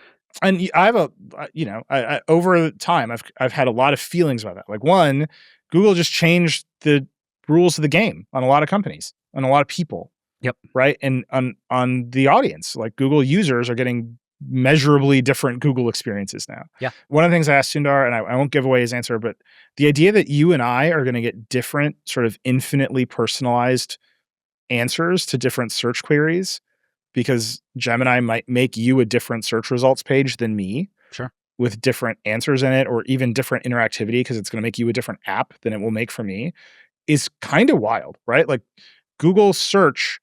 And I have I over time, I've had a lot of feelings about that. Like one, Google just changed the rules of the game on a lot of companies, on a lot of people. Yep. Right. And on the audience, like Google users are getting measurably different Google experiences now. Yeah. One of the things I asked Sundar, and I won't give away his answer, but the idea that you and I are going to get different sort of infinitely personalized answers to different search queries because Gemini might make you a different search results page than me. Sure. With different answers in it or even different interactivity because it's going to make you a different app than it will make for me is kind of wild, right? Like Google search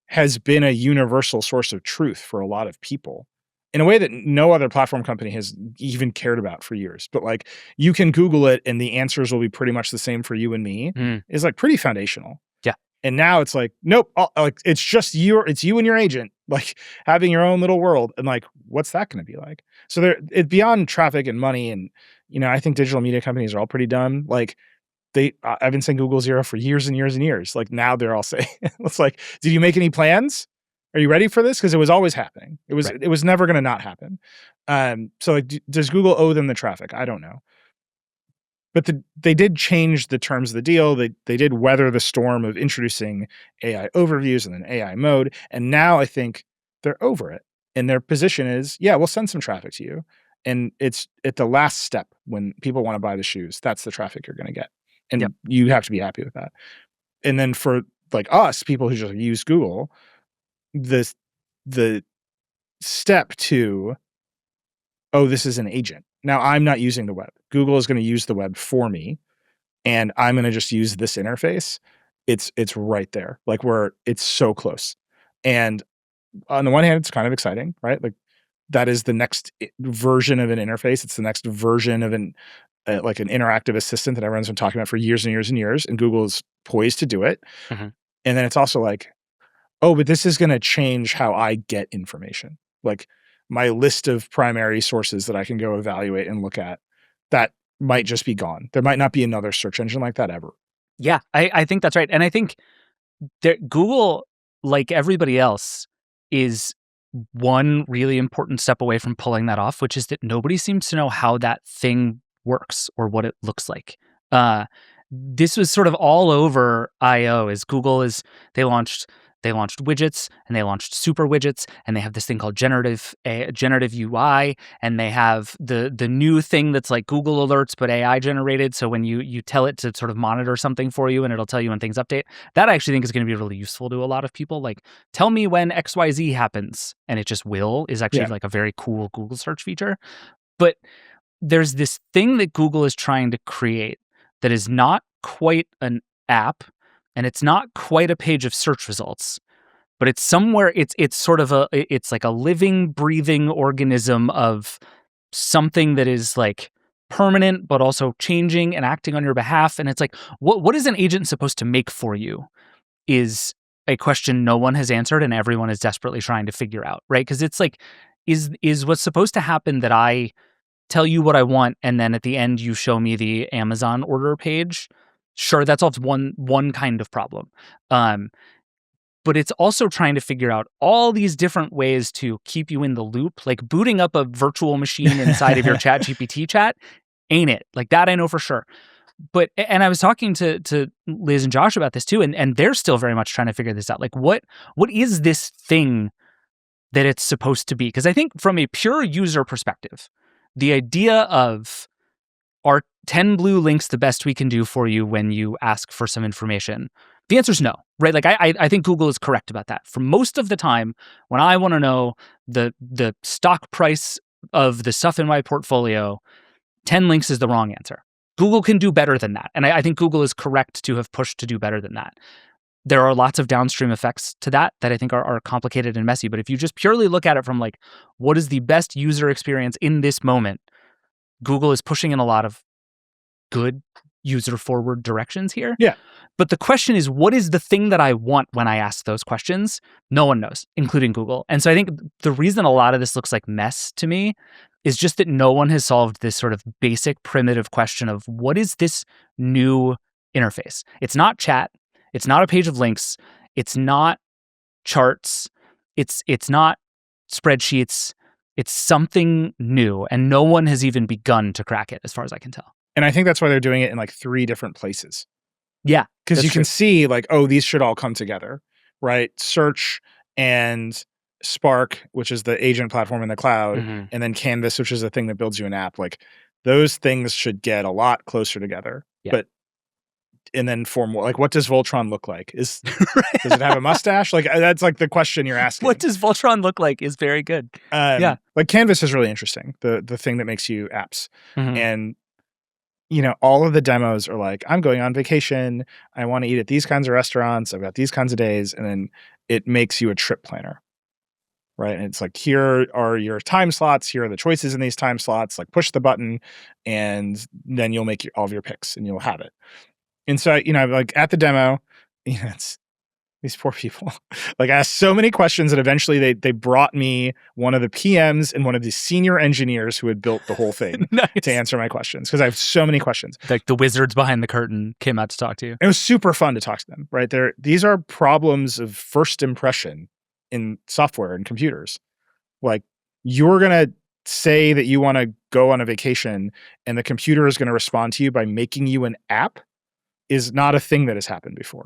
has been a universal source of truth for a lot of people in a way that no other platform company has even cared about for years. But like you can Google it and the answers will be pretty much the same for you and me is like pretty foundational. Yeah. And now it's like, nope, like it's just it's you and your agent, like having your own little world. And like, what's that going to be like? So it's beyond traffic and money. And, I think digital media companies are all pretty dumb. Like I've been saying Google Zero for years and years and years. Like now they're all saying, it's like, did you make any plans? Are you ready for this? Because it was always happening. It was never going to not happen. So like, does Google owe them the traffic? I don't know. But they did change the terms of the deal. They did weather the storm of introducing AI overviews and then AI mode. And now I think they're over it. And their position is, yeah, we'll send some traffic to you. And it's at the last step when people want to buy the shoes. That's the traffic you're going to get. And you have to be happy with that. And then for like us, people who just use Google, the step to, oh, this is an agent. Now I'm not using the web. Google is going to use the web for me, and I'm going to just use this interface. It's right there. Like it's so close. And on the one hand, it's kind of exciting, right? Like that is the next version of an interface. It's the next version of an interactive assistant that everyone's been talking about for years and years and years, and Google is poised to do it. Mm-hmm. And then it's also like, oh, but this is going to change how I get information. Like my list of primary sources that I can go evaluate and look at, that might just be gone. There might not be another search engine like that ever. Yeah, I think that's right. And I think Google, like everybody else, is one really important step away from pulling that off, which is that nobody seems to know how that thing works or what it looks like. This was sort of all over I/O as they launched widgets and they launched super widgets, and they have this thing called generative UI, and they have the new thing that's like Google Alerts but AI generated. So when you tell it to sort of monitor something for you and it'll tell you when things update, that I actually think is going to be really useful to a lot of people. Like, tell me when XYZ happens, and it just will, is actually like a very cool Google search feature. But there's this thing that Google is trying to create that is not quite an app, and it's not quite a page of search results, but it's somewhere, it's sort of it's like a living, breathing organism of something that is like permanent, but also changing and acting on your behalf. And it's like, what is an agent supposed to make for you is a question no one has answered and everyone is desperately trying to figure out, right? Because it's like, is what's supposed to happen that I tell you what I want and then at the end you show me the Amazon order page? Sure, that solves one kind of problem. But it's also trying to figure out all these different ways to keep you in the loop, like booting up a virtual machine inside of your ChatGPT chat, ain't it? Like that I know for sure. But, and I was talking to Liz and Josh about this too, and they're still very much trying to figure this out. Like what is this thing that it's supposed to be? Because I think from a pure user perspective, the idea of are 10 blue links the best we can do for you when you ask for some information? The answer is no, right? Like I think Google is correct about that. For most of the time, when I want to know the stock price of the stuff in my portfolio, 10 links is the wrong answer. Google can do better than that. And I think Google is correct to have pushed to do better than that. There are lots of downstream effects to that I think are complicated and messy. But if you just purely look at it from like, what is the best user experience in this moment? Google is pushing in a lot of good user-forward directions here. Yeah. But the question is, what is the thing that I want when I ask those questions? No one knows, including Google. And so I think the reason a lot of this looks like mess to me is just that no one has solved this sort of basic primitive question of what is this new interface? It's not chat. It's not a page of links. It's not charts. It's not spreadsheets. It's something new, and no one has even begun to crack it, as far as I can tell. And I think that's why they're doing it in like 3 different places. Yeah. Because you can see like, oh, these should all come together, right? Search and Spark, which is the agent platform in the cloud, and then Canvas, which is the thing that builds you an app. Like those things should get a lot closer together. Yeah. And then form, like, what does Voltron look like? Does it have a mustache? Like that's like the question you're asking. What does Voltron look like is very good. Yeah. Like Canvas is really interesting. The thing that makes you apps. And you know, all of the demos are like, I'm going on vacation. I want to eat at these kinds of restaurants. I've got these kinds of days. And then it makes you a trip planner, right? And it's like, here are your time slots. Here are the choices in these time slots. Like push the button and then you'll make all of your picks and you'll have it. And so, you know, like at the demo, you know, it's these poor people. Like I asked so many questions that eventually they brought me one of the PMs and one of the senior engineers who had built the whole thing to answer my questions because I have so many questions. Like the wizards behind the curtain came out to talk to you. It was super fun to talk to them, right? These are problems of first impression in software and computers. Like you're going to say that you want to go on a vacation and the computer is going to respond to you by making you an app is not a thing that has happened before.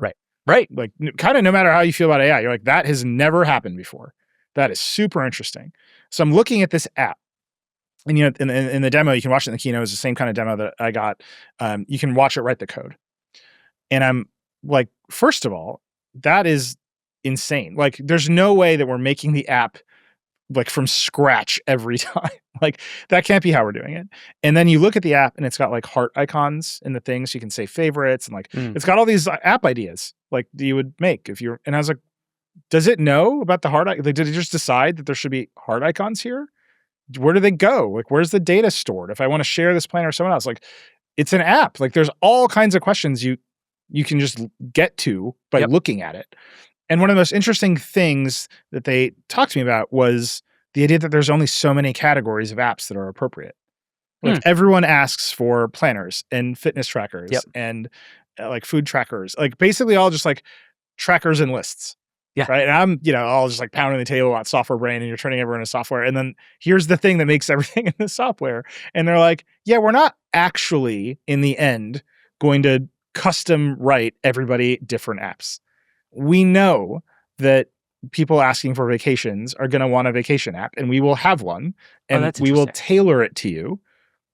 Right. Like kind of no matter how you feel about AI, you're like, that has never happened before. That is super interesting. So I'm looking at this app and, you know, in the demo, you can watch it in the keynote. It's the same kind of demo that I got. You can watch it write the code. And I'm like, first of all, that is insane. Like there's no way that we're making the app like from scratch every time. Like that can't be how we're doing it. And then you look at the app and it's got like heart icons in the things. So you can say favorites and like, it's got all these app ideas like that you would make if you're, and I was like, does it know about the heart? Like, did it just decide that there should be heart icons here? Where do they go? Like, where's the data stored? If I want to share this planner with someone else, like it's an app. Like there's all kinds of questions you can just get to by looking at it. And one of the most interesting things that they talked to me about was the idea that there's only so many categories of apps that are appropriate. Like everyone asks for planners and fitness trackers and like food trackers, like basically all just like trackers and lists. Yeah. Right. And I'm, you know, all just like pounding the table about software brain and you're turning everyone into software. And then here's the thing that makes everything in the software. And they're like, yeah, we're not actually in the end going to custom write everybody different apps. We know that people asking for vacations are going to want a vacation app and we will have one and we will tailor it to you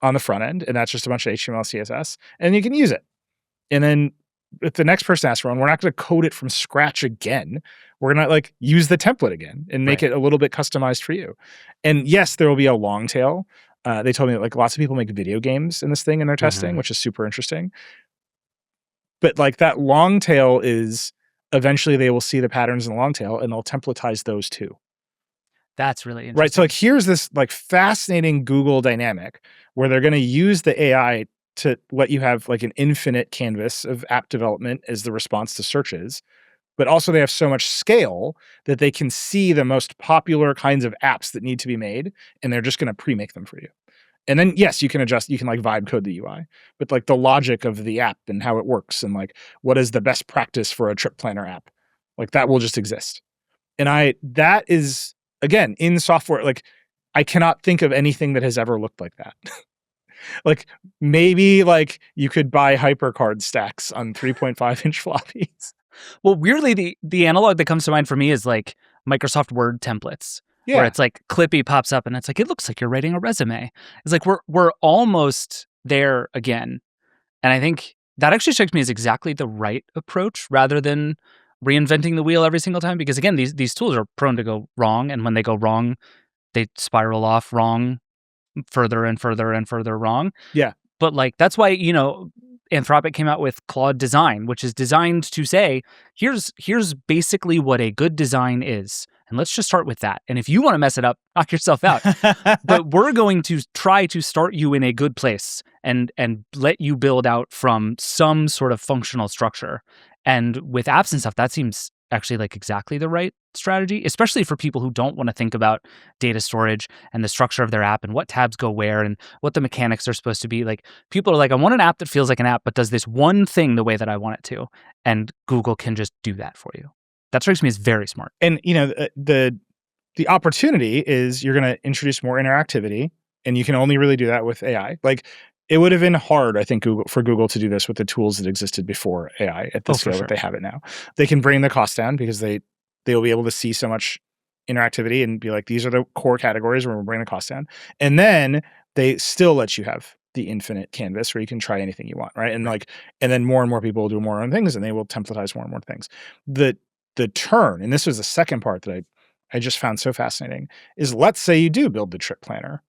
on the front end. And that's just a bunch of HTML, CSS and you can use it. And then if the next person asks for one, we're not going to code it from scratch again. We're going to like use the template again and make it a little bit customized for you. And yes, there will be a long tail They told me that like lots of people make video games in this thing and they're testing, which is super interesting. But like that long tail is eventually they will see the patterns in the long tail and they'll templatize those too. That's really interesting. Right. So like here's this like fascinating Google dynamic where they're going to use the AI to let you have like an infinite canvas of app development as the response to searches. But also they have so much scale that they can see the most popular kinds of apps that need to be made, and they're just going to pre-make them for you. And then, yes, you can adjust, you can like vibe code the UI, but like the logic of the app and how it works and like what is the best practice for a trip planner app, like that will just exist. And that is, again, in software, like I cannot think of anything that has ever looked like that. Like maybe like you could buy HyperCard stacks on 3.5-inch floppies. Well, weirdly, the analog that comes to mind for me is like Microsoft Word templates, where it's like Clippy pops up and it's like, it looks like you're writing a resume. It's like we're almost there again. And I think that actually strikes me as exactly the right approach rather than reinventing the wheel every single time. Because again, these tools are prone to go wrong. And when they go wrong, they spiral off wrong further and further and further wrong. Yeah. But like, that's why, Anthropic came out with Claude Design, which is designed to say, here's basically what a good design is. And let's just start with that. And if you want to mess it up, knock yourself out. But we're going to try to start you in a good place and let you build out from some sort of functional structure. And with apps and stuff, that seems actually like exactly the right strategy, especially for people who don't want to think about data storage and the structure of their app and what tabs go where and what the mechanics are supposed to be. Like people are like, I want an app that feels like an app, but does this one thing the way that I want it to. And Google can just do that for you. That strikes me as very smart. And the opportunity is you're going to introduce more interactivity, and you can only really do that with AI. Like it would have been hard, I think, for Google to do this with the tools that existed before AI at the scale that they have it now. They can bring the cost down because they will be able to see so much interactivity and be like, these are the core categories where we're bringing the cost down. And then they still let you have the infinite canvas where you can try anything you want, right? And and then more and more people will do more own things, and they will templatize more and more things. The turn, and this was the second part that I just found so fascinating, is let's say you do build the trip planner,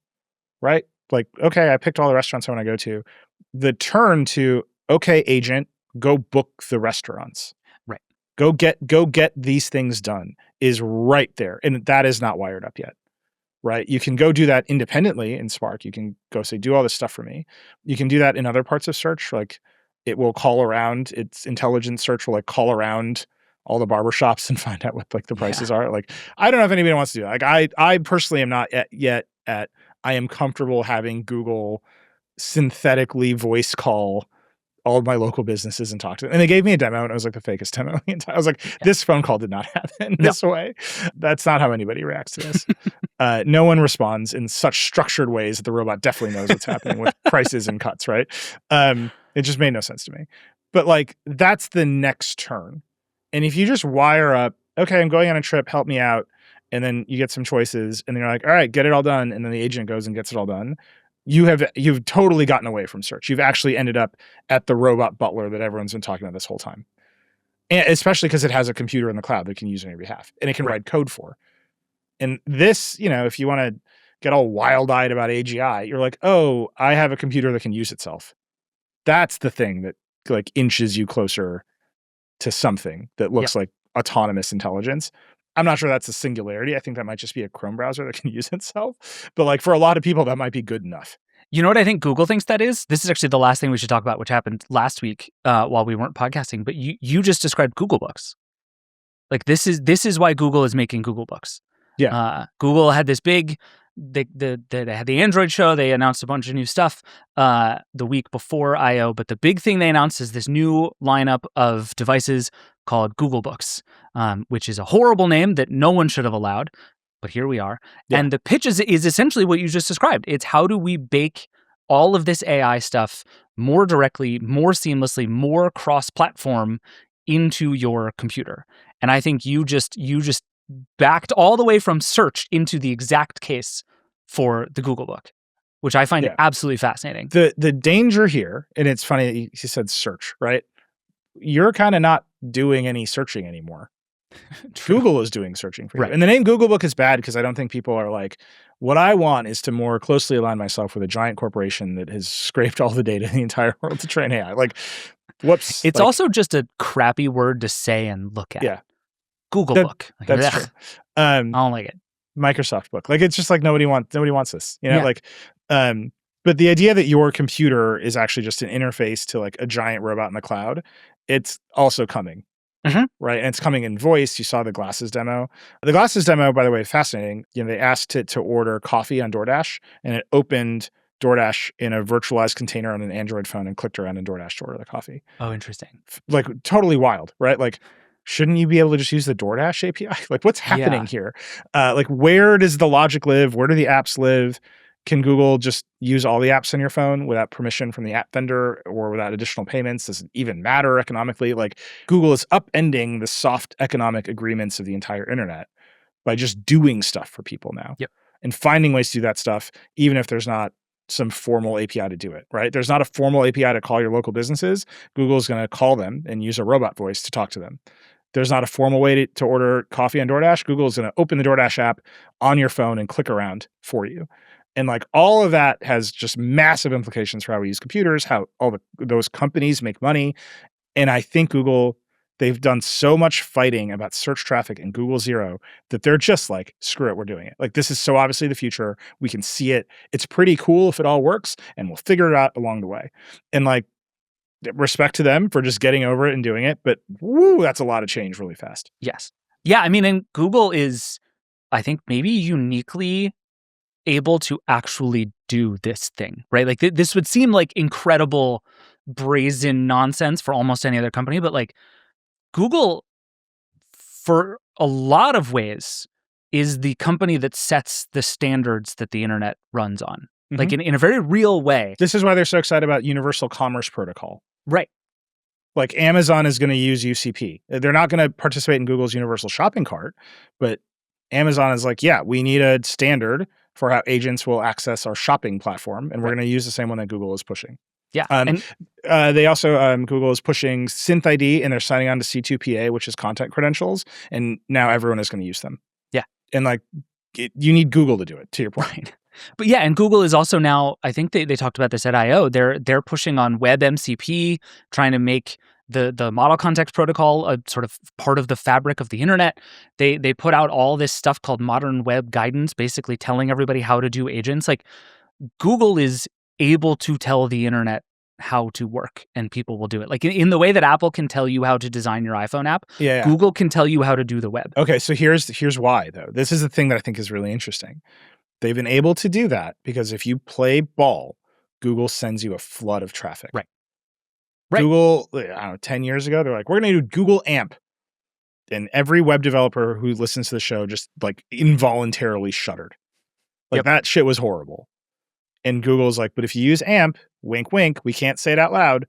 right? Like, okay, I picked all the restaurants I want to go to. The turn to, okay, agent, go book the restaurants. Right. Go get these things done is right there. And that is not wired up yet, right? You can go do that independently in Spark. You can go say, do all this stuff for me. You can do that in other parts of search. Like it will call around, its intelligent search will like call around all the barbershops and find out what like the prices are. Like, I don't know if anybody wants to do that. Like I personally am not yet at, I am comfortable having Google synthetically voice call all of my local businesses and talk to them. And they gave me a demo and it was like the fakest demo. I was like, this phone call did not happen this way. That's not how anybody reacts to this. No one responds in such structured ways that the robot definitely knows what's happening with prices and cuts, right? It just made no sense to me. But like, that's the next turn. And if you just wire up, okay, I'm going on a trip, help me out. And then you get some choices and then you're like, all right, get it all done. And then the agent goes and gets it all done. You've totally gotten away from search. You've actually ended up at the robot Butler that everyone's been talking about this whole time. And especially because it has a computer in the cloud that can use on your behalf and it can write code for. And this, if you want to get all wild-eyed about AGI, you're like, oh, I have a computer that can use itself. That's the thing that like inches you closer to something that looks like autonomous intelligence. I'm not sure that's a Singularity. I think that might just be a Chrome browser that can use itself. But like for a lot of people, that might be good enough. You know what I think Google thinks that is? This is actually the last thing we should talk about, which happened last week while we weren't podcasting. But you just described Google Books. Like this is why Google is making Google Books. Yeah. Google had this big. They had the Android show. They announced a bunch of new stuff the week before I/O. But the big thing they announced is this new lineup of devices called Google Books, which is a horrible name that no one should have allowed. But here we are. Yeah. And the pitch is essentially what you just described. It's how do we bake all of this AI stuff more directly, more seamlessly, more cross-platform into your computer. And I think you just backed all the way from search into the exact case for the Google Book, which I find absolutely fascinating. The danger here, and it's funny that you said search, right? You're kind of not doing any searching anymore. Google is doing searching for you. And the name Google Book is bad because I don't think people are like What I want is to more closely align myself with a giant corporation that has scraped all the data in the entire world to train AI. Like, whoops. It's like, also just a crappy word to say and look at. Yeah. Google Book. Like, That's ugh, true. I don't like it. Microsoft Book. Like, it's just like nobody wants this. You know, Yeah. like, but the idea that your computer is actually just an interface to like a giant robot in the cloud, it's also coming. Mhm. Right. And it's coming in voice. You saw the glasses demo. The glasses demo, by the way, is fascinating. You know, they asked it to order coffee on DoorDash, and it opened DoorDash in a virtualized container on an Android phone and clicked around in DoorDash to order the coffee. Oh, interesting. Like, totally wild, right? Like, shouldn't you be able to just use the DoorDash API? Like, what's happening here? Like, where does the logic live? Where do the apps live? Can Google just use all the apps on your phone without permission from the app vendor or without additional payments? Does it even matter economically? Like, Google is upending the soft economic agreements of the entire internet by just doing stuff for people now. Yep. And finding ways to do that stuff, even if there's not some formal API to do it, right? There's not a formal API to call your local businesses. Google's going to call them and use a robot voice to talk to them. There's not a formal way to order coffee on DoorDash. Google is going to open the DoorDash app on your phone and click around for you. And like all of that has just massive implications for how we use computers, how all those companies make money. And I think Google, they've done so much fighting about search traffic and Google Zero that they're just like, screw it, we're doing it. Like, this is so obviously the future. We can see it. It's pretty cool if it all works, and we'll figure it out along the way. And like, respect to them for just getting over it and doing it. But woo, that's a lot of change really fast. Yes. Yeah. I mean, and Google is, I think, maybe uniquely able to actually do this thing, right? Like this would seem like incredible brazen nonsense for almost any other company, but like Google, for a lot of ways, is the company that sets the standards that the internet runs on, like in a very real way. This is why they're so excited about Universal Commerce Protocol. Right. Like, Amazon is going to use UCP. They're not going to participate in Google's Universal Shopping Cart, but Amazon is like, yeah, we need a standard for how agents will access our shopping platform, and we're going to use the same one that Google is pushing. Yeah. And they also, Google is pushing Synth ID, and they're signing on to C2PA, which is content credentials, and now everyone is going to use them. Yeah. And like, you need Google to do it, to your point. Right. But yeah, and Google is also now, I think they talked about this at I/O, they're pushing on WebMCP, trying to make the model context protocol a sort of part of the fabric of the internet. They put out all this stuff called modern web guidance, basically telling everybody how to do agents. Like, Google is able to tell the internet how to work, and people will do it. Like in the way that Apple can tell you how to design your iPhone app, Google can tell you how to do the web. Okay, so here's why, though. This is the thing that I think is really interesting. They've been able to do that because if you play ball, Google sends you a flood of traffic. Right. Google, I don't know, 10 years ago, they're like, we're going to do Google AMP. And every web developer who listens to the show just like involuntarily shuddered. Like, that shit was horrible. And Google's like, but if you use AMP, wink, wink, we can't say it out loud,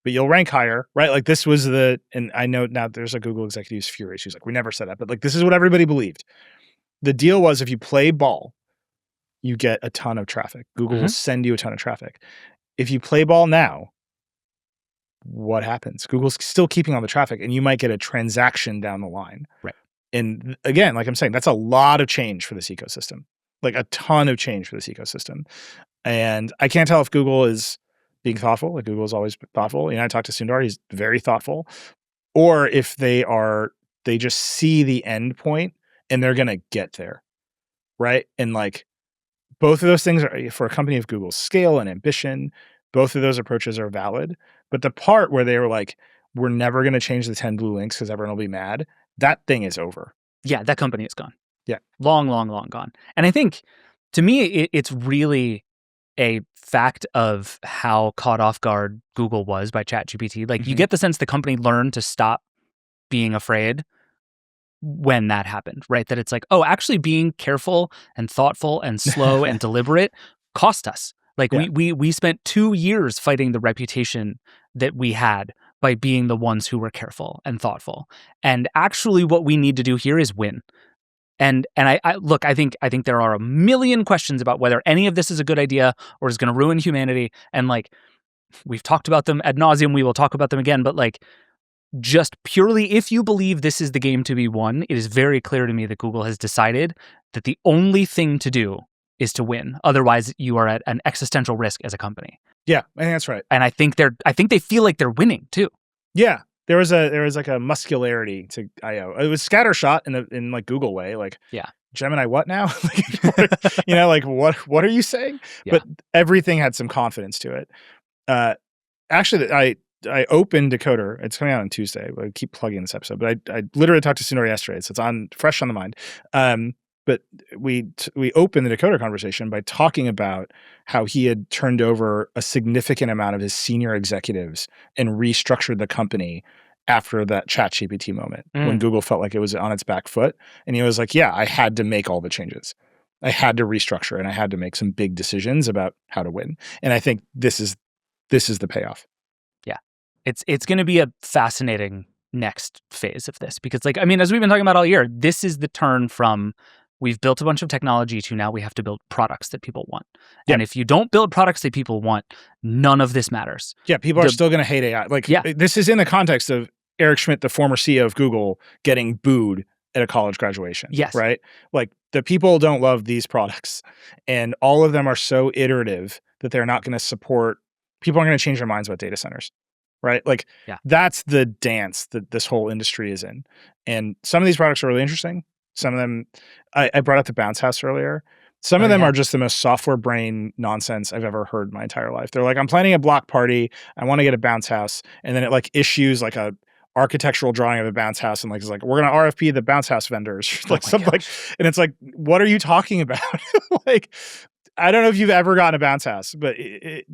but you'll rank higher, right? Like, this was and I know now there's a Google executive who's furious. She's like, we never said that, but like, this is what everybody believed. The deal was, if you play ball, you get a ton of traffic. Google will send you a ton of traffic. If you play ball now, what happens? Google's still keeping all the traffic, and you might get a transaction down the line. Right. And again, like I'm saying, that's a lot of change for this ecosystem, like a ton of change for this ecosystem. And I can't tell if Google is being thoughtful. Like, Google is always thoughtful. You know, I talked to Sundar, he's very thoughtful. Or if they just see the end point and they're going to get there. Right. And like, both of those things are, for a company of Google's scale and ambition, both of those approaches are valid. But the part where they were like, we're never going to change the 10 blue links because everyone will be mad, that thing is over. Yeah, that company is gone. Yeah. Long, long, long gone. And I think, to me, it's really a fact of how caught off guard Google was by ChatGPT. Like, you get the sense the company learned to stop being afraid when that happened, right? That it's like, oh, actually being careful and thoughtful and slow and deliberate cost us. Like, we spent 2 years fighting the reputation that we had by being the ones who were careful and thoughtful. And actually what we need to do here is win. And I look, I think there are a million questions about whether any of this is a good idea or is going to ruin humanity. And like, we've talked about them ad nauseum, we will talk about them again, but like, just purely, if you believe this is the game to be won, it is very clear to me that Google has decided that the only thing to do is to win. Otherwise, you are at an existential risk as a company. Yeah, I think that's right. And I think they feel like they're winning too. Yeah. There was like a muscularity to I/O. It was scattershot in like Google way. Like, Gemini, what now? Like, what are you saying? Yeah. But everything had some confidence to it. Actually, I opened Decoder. It's coming out on Tuesday. I keep plugging this episode, but I literally talked to Sunor yesterday, so it's fresh on the mind. But we opened the Decoder conversation by talking about how he had turned over a significant amount of his senior executives and restructured the company after that ChatGPT moment when Google felt like it was on its back foot. And he was like, yeah, I had to make all the changes. I had to restructure and I had to make some big decisions about how to win. And I think this is the payoff. Yeah. It's going to be a fascinating next phase of this because as we've been talking about all year, this is the turn from we've built a bunch of technology to now we have to build products that people want. Yep. And if you don't build products that people want, none of this matters. Yeah, people are still going to hate AI. This is in the context of Eric Schmidt, the former CEO of Google, getting booed at a college graduation. Yes. Right? Like, the people don't love these products. And all of them are so iterative that they're not going to support, people aren't going to change their minds about data centers. Right? That's the dance that this whole industry is in. And some of these products are really interesting. Some of them, I brought up the Bounce House earlier. Some of them are just the most software brain nonsense I've ever heard in my entire life. They're like, I'm planning a block party. I want to get a bounce house. And then it issues a architectural drawing of a bounce house. And it's like, we're going to RFP the bounce house vendors. And it's like, what are you talking about? I don't know if you've ever gotten a bounce house, but the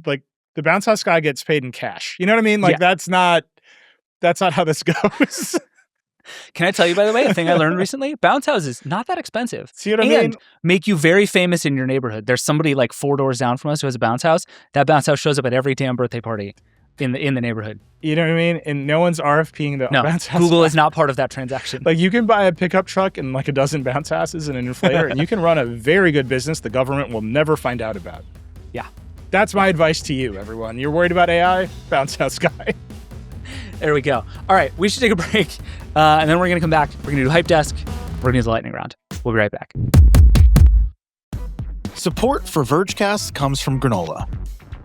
bounce house guy gets paid in cash. You know what I mean? That's not how this goes. Can I tell you, by the way, a thing I learned recently? Bounce houses, not that expensive. See what I mean? And make you very famous in your neighborhood. There's somebody 4 doors down from us who has a bounce house. That bounce house shows up at every damn birthday party in the neighborhood. You know what I mean? And no one's RFPing the bounce house. Google is not part of that transaction. You can buy a pickup truck and a dozen bounce houses and an inflator, and you can run a very good business the government will never find out about. Yeah. That's my advice to you, everyone. You're worried about AI? Bounce house guy. There we go. All right, we should take a break, and then we're going to come back. We're going to do Hype Desk. We're going to do the lightning round. We'll be right back. Support for Vergecast comes from Granola.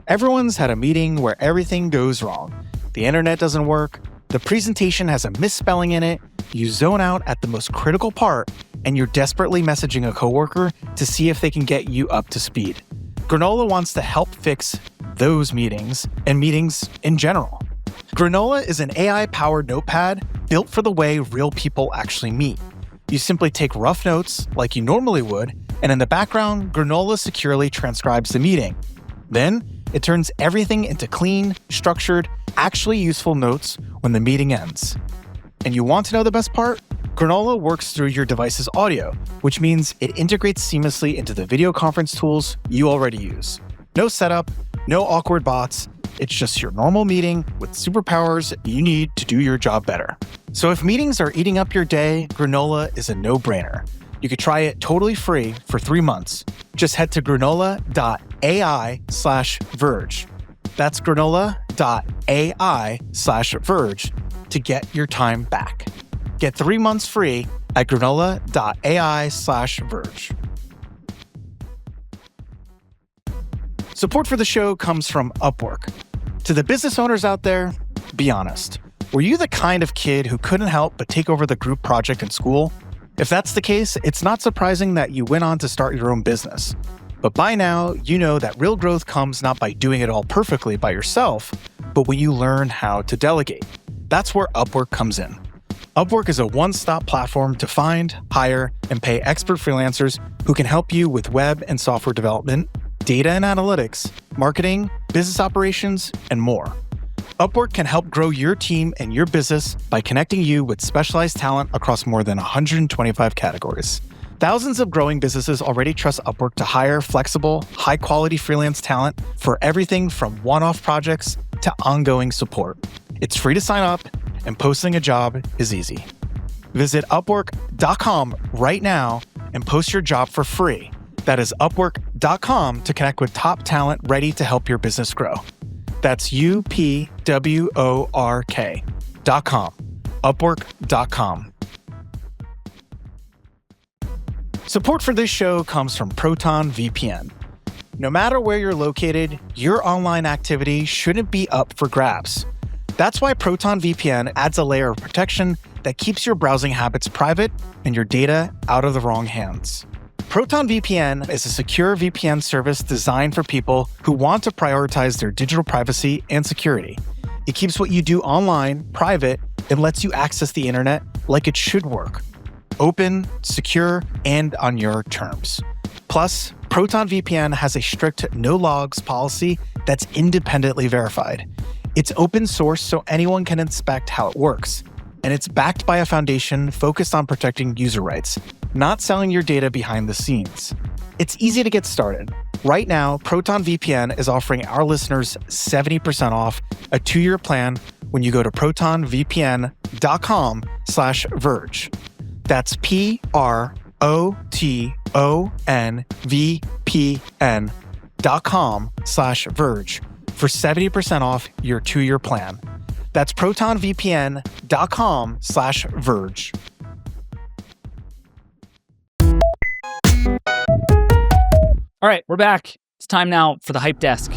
Everyone's had a meeting where everything goes wrong. The internet doesn't work, the presentation has a misspelling in it, you zone out at the most critical part, and you're desperately messaging a coworker to see if they can get you up to speed. Granola wants to help fix those meetings and meetings in general. Granola is an AI-powered notepad built for the way real people actually meet. You simply take rough notes like you normally would, and in the background, Granola securely transcribes the meeting. Then, it turns everything into clean, structured, actually useful notes when the meeting ends. And you want to know the best part? Granola works through your device's audio, which means it integrates seamlessly into the video conference tools you already use. No setup, no awkward bots. It's just your normal meeting with superpowers you need to do your job better. So if meetings are eating up your day, Granola is a no-brainer. You could try it totally free for 3 months. Just head to granola.ai/Verge. That's granola.ai/Verge to get your time back. Get 3 months free at granola.ai/Verge. Support for the show comes from Upwork. To the business owners out there, be honest. Were you the kind of kid who couldn't help but take over the group project in school? If that's the case, it's not surprising that you went on to start your own business. But by now, you know that real growth comes not by doing it all perfectly by yourself, but when you learn how to delegate. That's where Upwork comes in. Upwork is a one-stop platform to find, hire, and pay expert freelancers who can help you with web and software development, data and analytics, marketing, business operations, and more. Upwork can help grow your team and your business by connecting you with specialized talent across more than 125 categories. Thousands of growing businesses already trust Upwork to hire flexible, high-quality freelance talent for everything from one-off projects to ongoing support. It's free to sign up, and posting a job is easy. Visit Upwork.com right now and post your job for free. That is Upwork.com to connect with top talent ready to help your business grow. That's Upwork.com. Upwork.com. Support for this show comes from Proton VPN. No matter where you're located, your online activity shouldn't be up for grabs. That's why Proton VPN adds a layer of protection that keeps your browsing habits private and your data out of the wrong hands. Proton VPN is a secure VPN service designed for people who want to prioritize their digital privacy and security. It keeps what you do online private and lets you access the internet like it should work. Open, secure, and on your terms. Plus, Proton VPN has a strict no logs policy that's independently verified. It's open source so anyone can inspect how it works. And it's backed by a foundation focused on protecting user rights, not selling your data behind the scenes. It's easy to get started. Right now, Proton VPN is offering our listeners 70% off a 2-year plan when you go to protonvpn.com/Verge. That's protonvpn.com/Verge for 70% off your 2-year plan. That's protonvpn.com/Verge. All right, we're back. It's time now for the Hype Desk.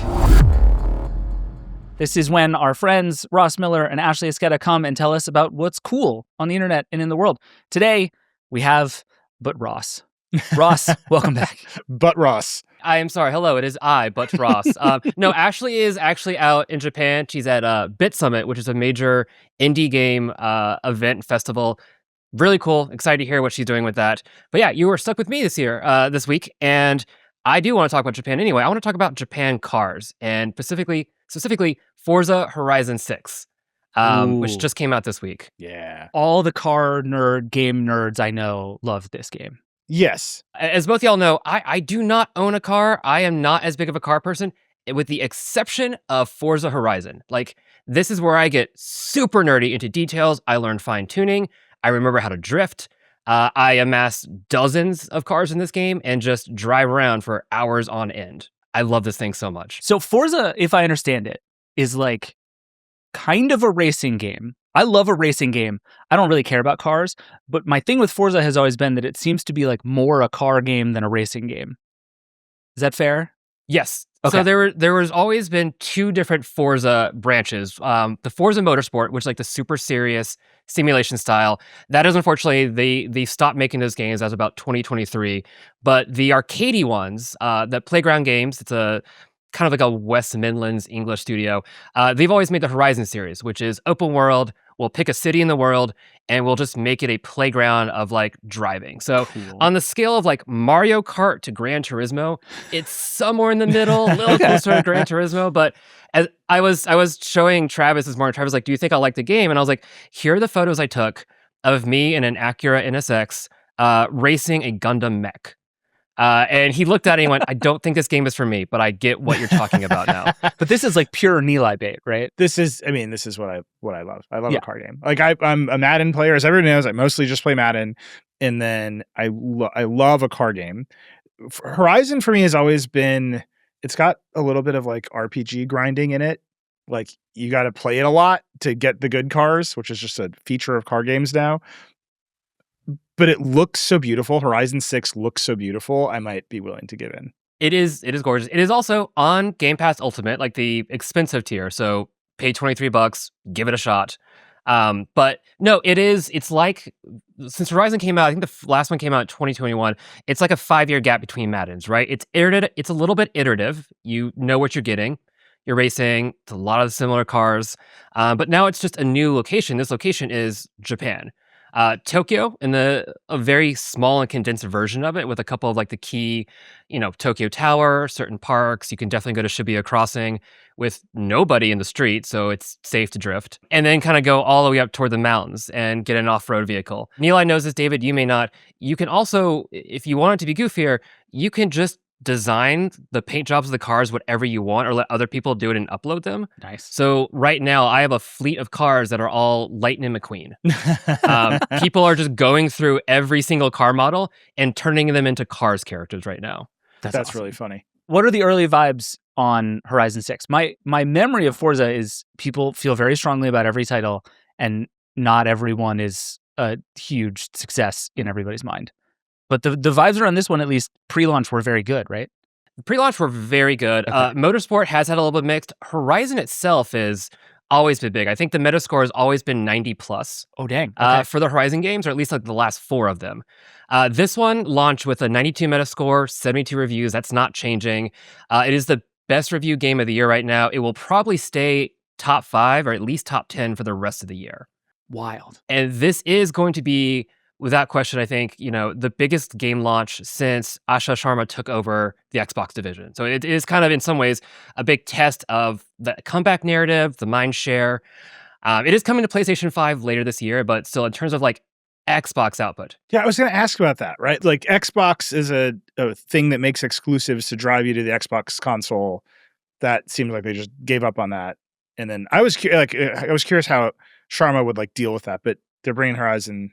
This is when our friends Ross Miller and Ashley Esqueda come and tell us about what's cool on the internet and in the world. Today, we have But Ross. Ross, welcome back. But Ross. I am sorry. Hello, it is I, But Ross. No, Ashley is actually out in Japan. She's at Bit Summit, which is a major indie game event festival. Really cool. Excited to hear what she's doing with that. But yeah, you were stuck with me this week, and I do want to talk about Japan anyway. I want to talk about Japan cars, and specifically Forza Horizon 6, which just came out this week. Yeah. All the car game nerds I know love this game. Yes. As both y'all know, I do not own a car. I am not as big of a car person, with the exception of Forza Horizon. Like, this is where I get super nerdy into details. I learn fine tuning. I remember how to drift. I amass dozens of cars in this game and just drive around for hours on end. I love this thing so much. So Forza, if I understand it, is like kind of a racing game. I love a racing game. I don't really care about cars, but my thing with Forza has always been that it seems to be like more a car game than a racing game. Is that fair? Yes. Okay. So there was always been 2 different Forza branches. The Forza Motorsport, which is like the super serious simulation style. That is, unfortunately, they stopped making those games as about 2023. But the arcadey ones, the Playground Games, it's a kind of like a West Midlands English studio. They've always made the Horizon series, which is open world. We'll pick a city in the world and we'll just make it a playground of like driving. So on the scale of like Mario Kart to Gran Turismo, it's somewhere in the middle, a little closer to Gran Turismo. But as I was showing Travis this morning, Travis was like, do you think I'll like the game? And I was like, here are the photos I took of me in an Acura NSX racing a Gundam mech. And he looked at it and went, I don't think this game is for me, but I get what you're talking about now. But this is like pure Nilay bait, right? This is what I love. I love a car game. Like I'm a Madden player, as everyone knows. I mostly just play Madden, and then I love a car game. Horizon for me has always been. It's got a little bit of like RPG grinding in it. Like you got to play it a lot to get the good cars, which is just a feature of car games now. But it looks so beautiful. Horizon 6 looks so beautiful. I might be willing to give in. It is gorgeous. It is also on Game Pass Ultimate, like the expensive tier. So pay $23, give it a shot. But no, it's like, since Horizon came out, I think the last one came out in 2021, it's like a 5-year gap between Maddens, right? It's iterative. It's a little bit iterative. You know what you're getting. You're racing. It's a lot of similar cars. But now it's just a new location. This location is Japan. Tokyo, in a very small and condensed version of it, with a couple of like the key, Tokyo Tower, certain parks. You can definitely go to Shibuya Crossing with nobody in the street, so it's safe to drift. And then kind of go all the way up toward the mountains and get an off-road vehicle. Nilay knows this, David, you may not. You can also, if you want it to be goofier, you can just design the paint jobs of the cars whatever you want, or let other people do it and upload them. Nice. So right now I have a fleet of cars that are all Lightning McQueen. People are just going through every single car model and turning them into Cars characters right now. That's awesome. really funny. What are the early vibes on Horizon 6? My memory of Forza is people feel very strongly about every title, and not everyone is a huge success in everybody's mind. but the vibes around this one, at least pre-launch, were very good, right? The pre-launch were very good. Okay. Motorsport has had a little bit mixed. Horizon itself is always been big. I think the Metascore has always been 90 plus. Oh, dang. Okay. For the Horizon games, or at least like the last 4 of them. This one launched with a 92 Metascore, 72 reviews. That's not changing. It is the best review game of the year right now. It will probably stay top 5 or at least top 10 for the rest of the year. Wild. And this is going to be, without question, I think, the biggest game launch since Asha Sharma took over the Xbox division. So it is kind of in some ways a big test of the comeback narrative, the mind share. It is coming to PlayStation 5 later this year, but still in terms of like Xbox output. Yeah, I was going to ask about that, right? Like Xbox is a thing that makes exclusives to drive you to the Xbox console. That seems like they just gave up on that. And then I was curious how Sharma would like deal with that, but they're bringing Horizon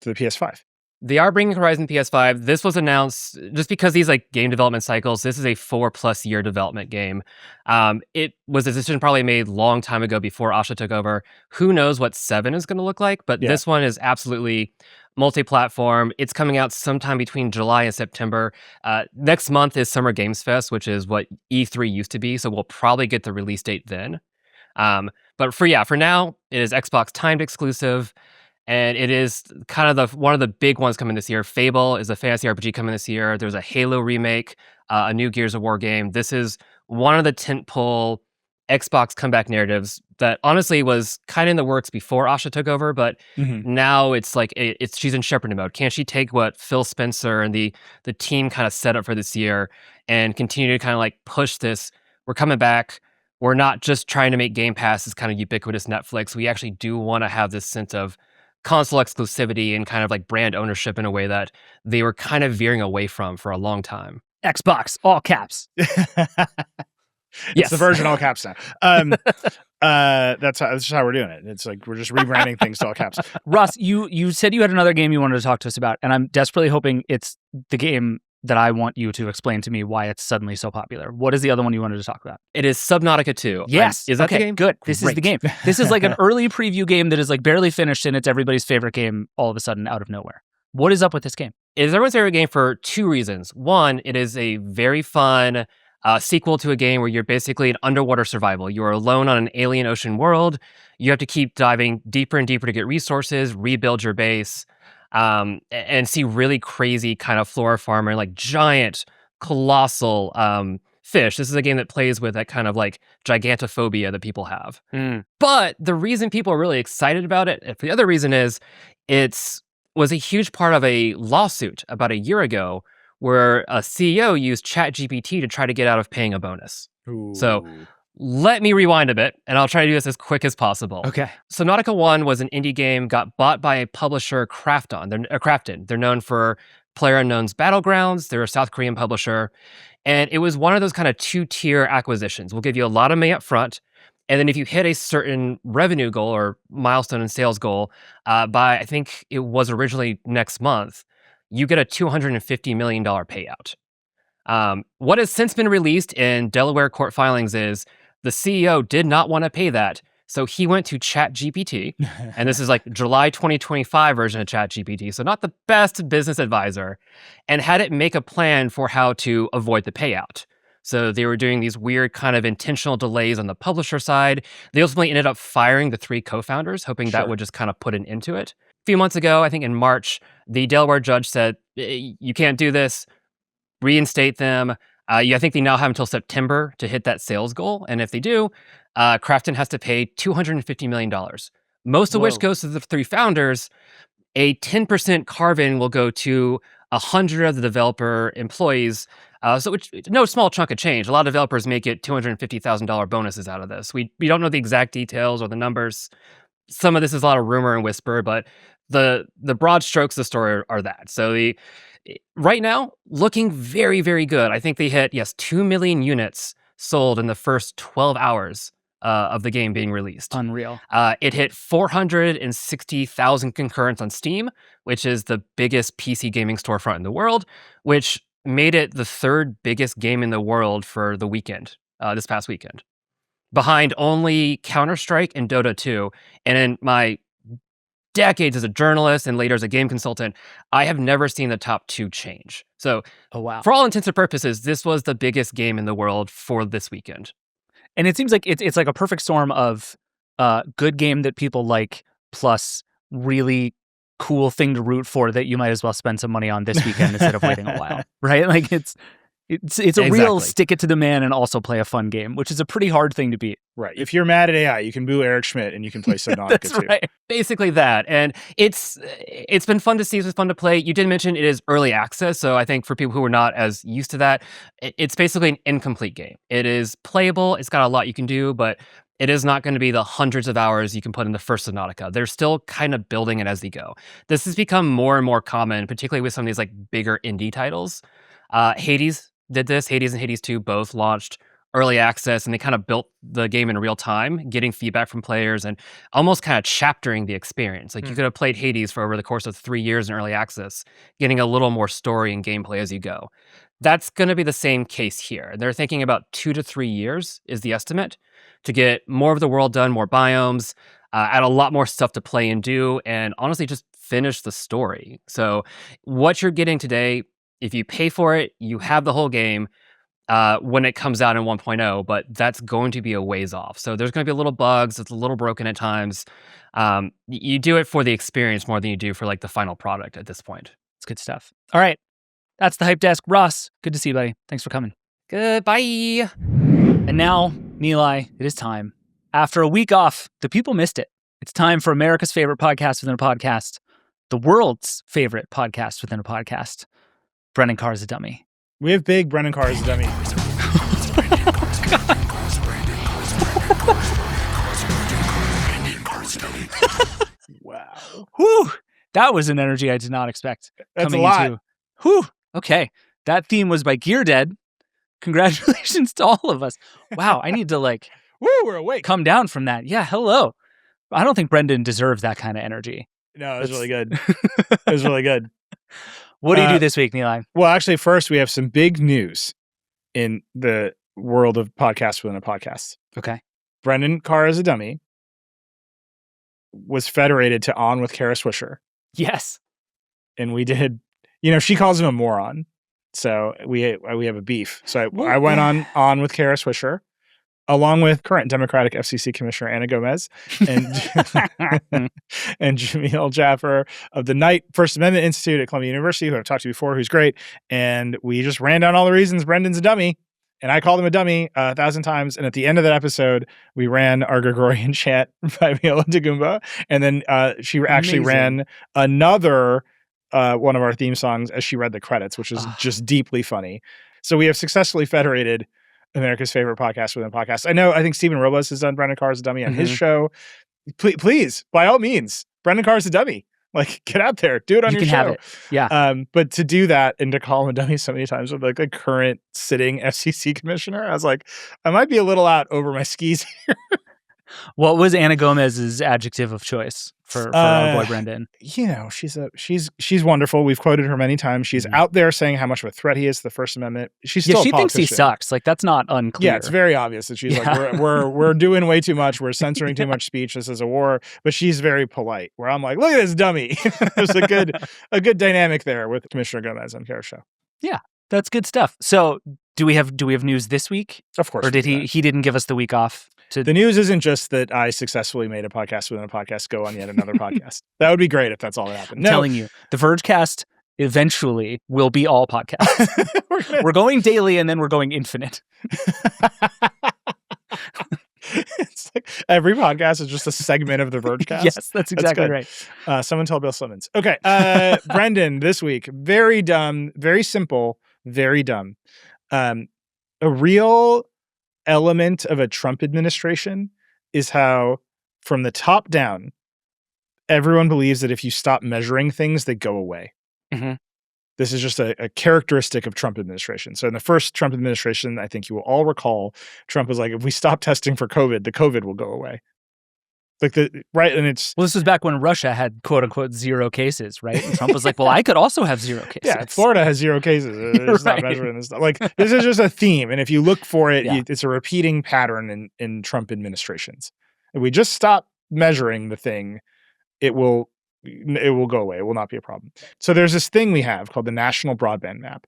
to the PS5. They are bringing Horizon PS5. This was announced just because these like game development cycles. This is a 4+ year development game. It was a decision probably made long time ago before Asha took over. Who knows what 7 is going to look like? But this one is absolutely multi-platform. It's coming out sometime between July and September. Next month is Summer Games Fest, which is what E3 used to be. So we'll probably get the release date then. But for now, it is Xbox timed exclusive. And it is kind of one of the big ones coming this year. Fable is a fantasy RPG coming this year. There's a Halo remake, a new Gears of War game. This is one of the tentpole Xbox comeback narratives that honestly was kind of in the works before Asha took over, but now it's like she's in shepherding mode. Can she take what Phil Spencer and the team kind of set up for this year and continue to kind of like push this? We're coming back. We're not just trying to make Game Pass this kind of ubiquitous Netflix. We actually do want to have this sense of console exclusivity and kind of like brand ownership in a way that they were kind of veering away from for a long time. Xbox, all caps. It's the Verge in all caps now. That's just how we're doing it. It's like we're just rebranding things to all caps. Ross, you said you had another game you wanted to talk to us about, and I'm desperately hoping it's the game that I want you to explain to me why it's suddenly so popular. What is the other one you wanted to talk about? It is Subnautica 2. Yes. Is that the game? Good. This is the game. This is like an early preview game that is like barely finished, and it's everybody's favorite game all of a sudden out of nowhere. What is up with this game? It is everyone's favorite game for 2 reasons. One, it is a very fun sequel to a game where you're basically an underwater survival. You are alone on an alien ocean world. You have to keep diving deeper and deeper to get resources, rebuild your base, and see really crazy kind of flora fauna and like giant, colossal fish. This is a game that plays with that kind of like gigantophobia that people have. But the reason people are really excited about it, if the other reason is, was a huge part of a lawsuit about a year ago where a CEO used ChatGPT to try to get out of paying a bonus. Ooh. So let me rewind a bit, and I'll try to do this as quick as possible. Okay. Subnautica 1 was an indie game, got bought by a publisher, Crackdown. They're known for PlayerUnknown's Battlegrounds. They're a South Korean publisher. And it was one of those kind of 2-tier acquisitions. We'll give you a lot of money up front. And then if you hit a certain revenue goal or milestone and sales goal by, I think it was originally next month, you get a $250 million payout. What has since been released in Delaware court filings is the CEO did not want to pay that. So he went to ChatGPT, and this is like July 2025 version of ChatGPT, so not the best business advisor, and had it make a plan for how to avoid the payout. So they were doing these weird kind of intentional delays on the publisher side. They ultimately ended up firing the 3 co-founders, hoping that would just kind of put an end to it. A few months ago, I think in March, the Delaware judge said, you can't do this, reinstate them. I think they now have until September to hit that sales goal. And if they do, Crackdown has to pay $250 million, most of which goes to the 3 founders. A 10% carve-in will go to 100 of the developer employees. Which no small chunk of change. A lot of developers make it $250,000 bonuses out of this. We don't know the exact details or the numbers. Some of this is a lot of rumor and whisper, but the broad strokes of the story are that. So right now, looking very, very good. I think they hit, 2 million units sold in the first 12 hours of the game being released. Unreal. It hit 460,000 concurrents on Steam, which is the biggest PC gaming storefront in the world, which made it the 3rd biggest game in the world for the weekend, this past weekend, behind only Counter-Strike and Dota 2. And in my decades as a journalist and later as a game consultant, I have never seen the top 2 change. So Oh, wow. for all intents and purposes, this was the biggest game in the world for this weekend. And it seems like it's like a perfect storm of good game that people like plus really cool thing to root for that you might as well spend some money on this weekend instead of waiting a while, right? Like it's a real Exactly. stick it to the man and also play a fun game, which is a pretty hard thing to beat. Right. If you're mad at AI, you can boo Eric Schmidt and you can play Subnautica That's too. right. Basically that. And it's been fun to see. It's fun to play. You did mention it is early access. So I think for people who are not as used to that, it's basically an incomplete game. It is playable. It's got a lot you can do, but it is not going to be the hundreds of hours you can put in the first Subnautica. They're still kind of building it as they go. This has become more and more common, particularly with some of these like bigger indie titles. Hades did this. Hades and Hades 2 both launched early access, and they kind of built the game in real time, getting feedback from players and almost kind of chaptering the experience. Like you could have played Hades for over the course of 3 years in early access, getting a little more story and gameplay as you go. That's going to be the same case here. They're thinking about 2 to 3 years is the estimate to get more of the world done, more biomes, add a lot more stuff to play and do, and honestly just finish the story. So what you're getting today, if you pay for it, you have the whole game when it comes out in 1.0, but that's going to be a ways off. So there's going to be little bugs. It's a little broken at times. You do it for the experience more than you do for like the final product at this point. It's good stuff. All right. That's the Hype Desk. Ross, good to see you, buddy. Thanks for coming. Goodbye. And now, Nilay, it is time. After a week off, the people missed it. It's time for America's favorite podcast within a podcast, the world's favorite podcast within a podcast. Brendan Carr is a dummy. We have big Brendan Carr as a dummy. Wow. Whew. That was an energy I did not expect. That's coming a lot. Into, whew. Okay. That theme was by Gear Dead. Congratulations to all of us. Wow. I need to Woo, we're awake. come down from that. Yeah. Hello. I don't think Brendan deserves that kind of energy. No, it was really good. It was really good. What do you do this week, Nilay? Well, actually, first we have some big news in the world of podcasts within a podcast. Okay. Brendan Carr as a dummy was federated to On with Kara Swisher. Yes. And we did, she calls him a moron. So we have a beef. So I went on with Kara Swisher, along with current Democratic FCC Commissioner Anna Gomez and and Jamil Jaffer of the Knight First Amendment Institute at Columbia University, who I've talked to before, who's great. And we just ran down all the reasons Brendan's a dummy. And I called him a dummy 1,000 times. And at the end of that episode, we ran our Gregorian chant by Mila Dagumba. And then she actually ran another one of our theme songs as she read the credits, which is just deeply funny. So we have successfully federated America's favorite podcast within a podcast. I think Stephen Robles has done Brendan Carr's a dummy on his show. Please, by all means, Brendan Carr's a dummy. Like, get out there, do it on your show. You can have it. Yeah. But to do that and to call him a dummy so many times with like a current sitting FCC commissioner, I was like, I might be a little out over my skis here. What was Anna Gomez's adjective of choice for our boy Brendan? She's wonderful. We've quoted her many times. She's out there saying how much of a threat he is to the First Amendment. She's still a she thinks he politician. sucks. Like, that's not unclear. Yeah, it's very obvious that she's like, we're doing way too much. We're censoring too much speech. This is a war. But she's very polite. Where I'm like, look at this dummy. There's a good dynamic there with Commissioner Gomez on Kara's show. Yeah, that's good stuff. So do we have news this week? Of course. Or did he didn't give us the week off? The news isn't just that I successfully made a podcast within a podcast go on yet another podcast. That would be great if that's all that happened. I'm telling you, the Vergecast eventually will be all podcasts. We're going daily and then we're going infinite. It's like every podcast is just a segment of the Vergecast. Yes, that's exactly right. Someone tell Bill Simmons. Okay, Brendan, this week, very dumb, very simple, very dumb. A real element of a Trump administration is how, from the top down, everyone believes that if you stop measuring things, they go away. Mm-hmm. This is just a characteristic of Trump administration. So in the first Trump administration, I think you will all recall, Trump was like, if we stop testing for COVID, the COVID will go away. And it's... Well, this was back when Russia had, quote unquote, 0 cases, right? And Trump was like, well, I could also have 0 cases. Yeah, Florida has 0 cases. It's not measuring this stuff. Like, this is just a theme. And if you look for it, it's a repeating pattern in Trump administrations. If we just stop measuring the thing, it will it will go away. It will not be a problem. So there's this thing we have called the National Broadband Map,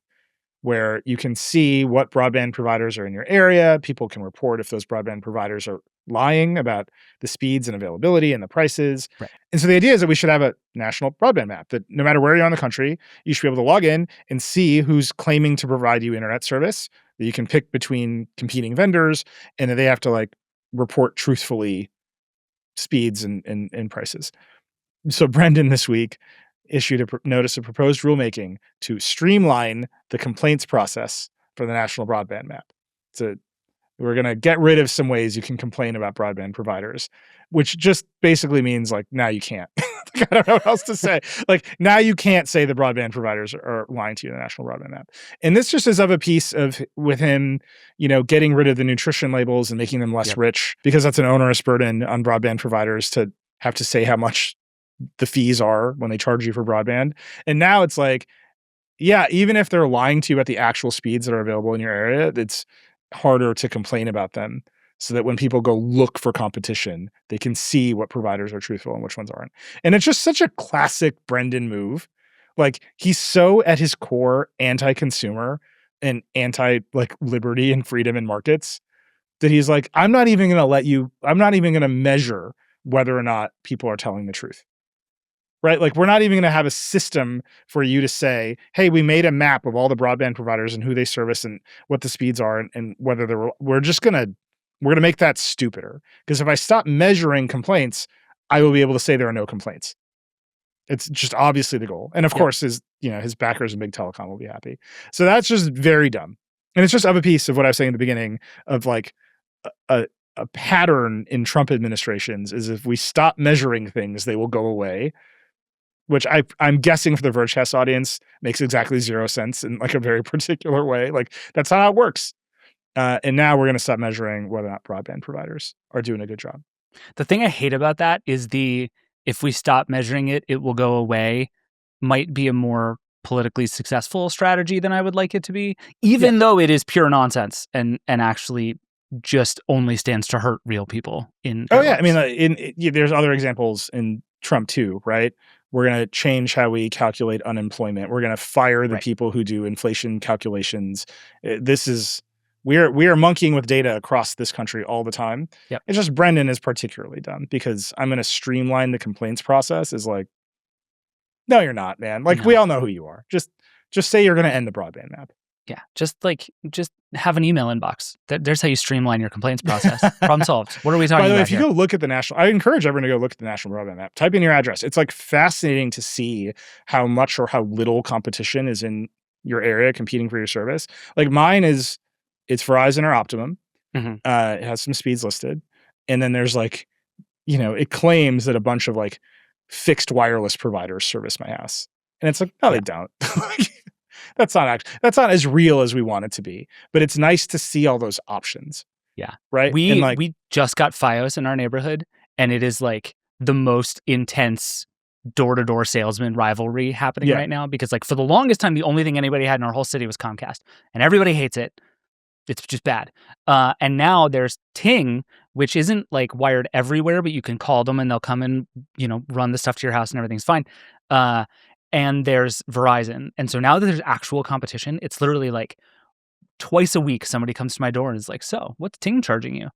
where you can see what broadband providers are in your area. People can report if those broadband providers are lying about the speeds and availability and the prices. Right. And so the idea is that we should have a national broadband map that no matter where you are in the country, you should be able to log in and see who's claiming to provide you internet service, that you can pick between competing vendors, and that they have to like report truthfully speeds and prices. So Brendan this week issued a notice of proposed rulemaking to streamline the complaints process for the National Broadband Map. So we're going to get rid of some ways you can complain about broadband providers, which just basically means like now you can't. I don't know what else to say. Like now you can't say the broadband providers are lying to you in the National Broadband Map. And this just is of a piece of with him, getting rid of the nutrition labels and making them less rich, because that's an onerous burden on broadband providers to have to say how much the fees are when they charge you for broadband. And now it's like, yeah, even if they're lying to you about the actual speeds that are available in your area, it's harder to complain about them, so that when people go look for competition, they can see what providers are truthful and which ones aren't. And it's just such a classic Brendan move. Like he's so at his core anti-consumer and anti like liberty and freedom in markets that he's like, I'm not even going to measure whether or not people are telling the truth. Right? Like we're not even going to have a system for you to say, hey, we made a map of all the broadband providers and who they service and what the speeds are and whether we're going to make that stupider. Because if I stop measuring complaints, I will be able to say there are no complaints. It's just obviously the goal. And of course his backers and big telecom will be happy. So that's just very dumb. And it's just of a piece of what I was saying at the beginning of like a pattern in Trump administrations is if we stop measuring things, they will go away. Which I'm guessing for the Vergecast audience makes exactly zero sense in like a very particular way. Like that's not how it works. And now we're going to stop measuring whether or not broadband providers are doing a good job. The thing I hate about that is if we stop measuring it, it will go away might be a more politically successful strategy than I would like it to be, even though it is pure nonsense and actually just only stands to hurt real people in their lives. I mean, there's other examples in Trump too, right? We're going to change how we calculate unemployment. We're going to fire the people who do inflation calculations. We are monkeying with data across this country all the time. Yep. It's just Brendan is particularly dumb because I'm going to streamline the complaints process is like, no, you're not, man. Like we all know who you are. Just say you're going to end the broadband map. Yeah, just have an email inbox. There's how you streamline your complaints process. Problem solved. What are we talking about? By the way, if here? you go look at I encourage everyone to go look at the National Broadband Map. Type in your address. It's like fascinating to see how much or how little competition is in your area competing for your service. Like mine it's Verizon or Optimum. Mm-hmm. It has some speeds listed, and then there's like, it claims that a bunch of like fixed wireless providers service my house, and it's like, no, they don't. That's not as real as we want it to be, but it's nice to see all those options. Yeah. Right. We just got FiOS in our neighborhood, and it is like the most intense door-to-door salesman rivalry happening right now, because like for the longest time, the only thing anybody had in our whole city was Comcast, and everybody hates it. It's just bad. And now there's Ting, which isn't like wired everywhere, but you can call them and they'll come and, run the stuff to your house and everything's fine. And there's Verizon. And so now that there's actual competition, it's literally like twice a week somebody comes to my door and is like, so what's Ting charging you?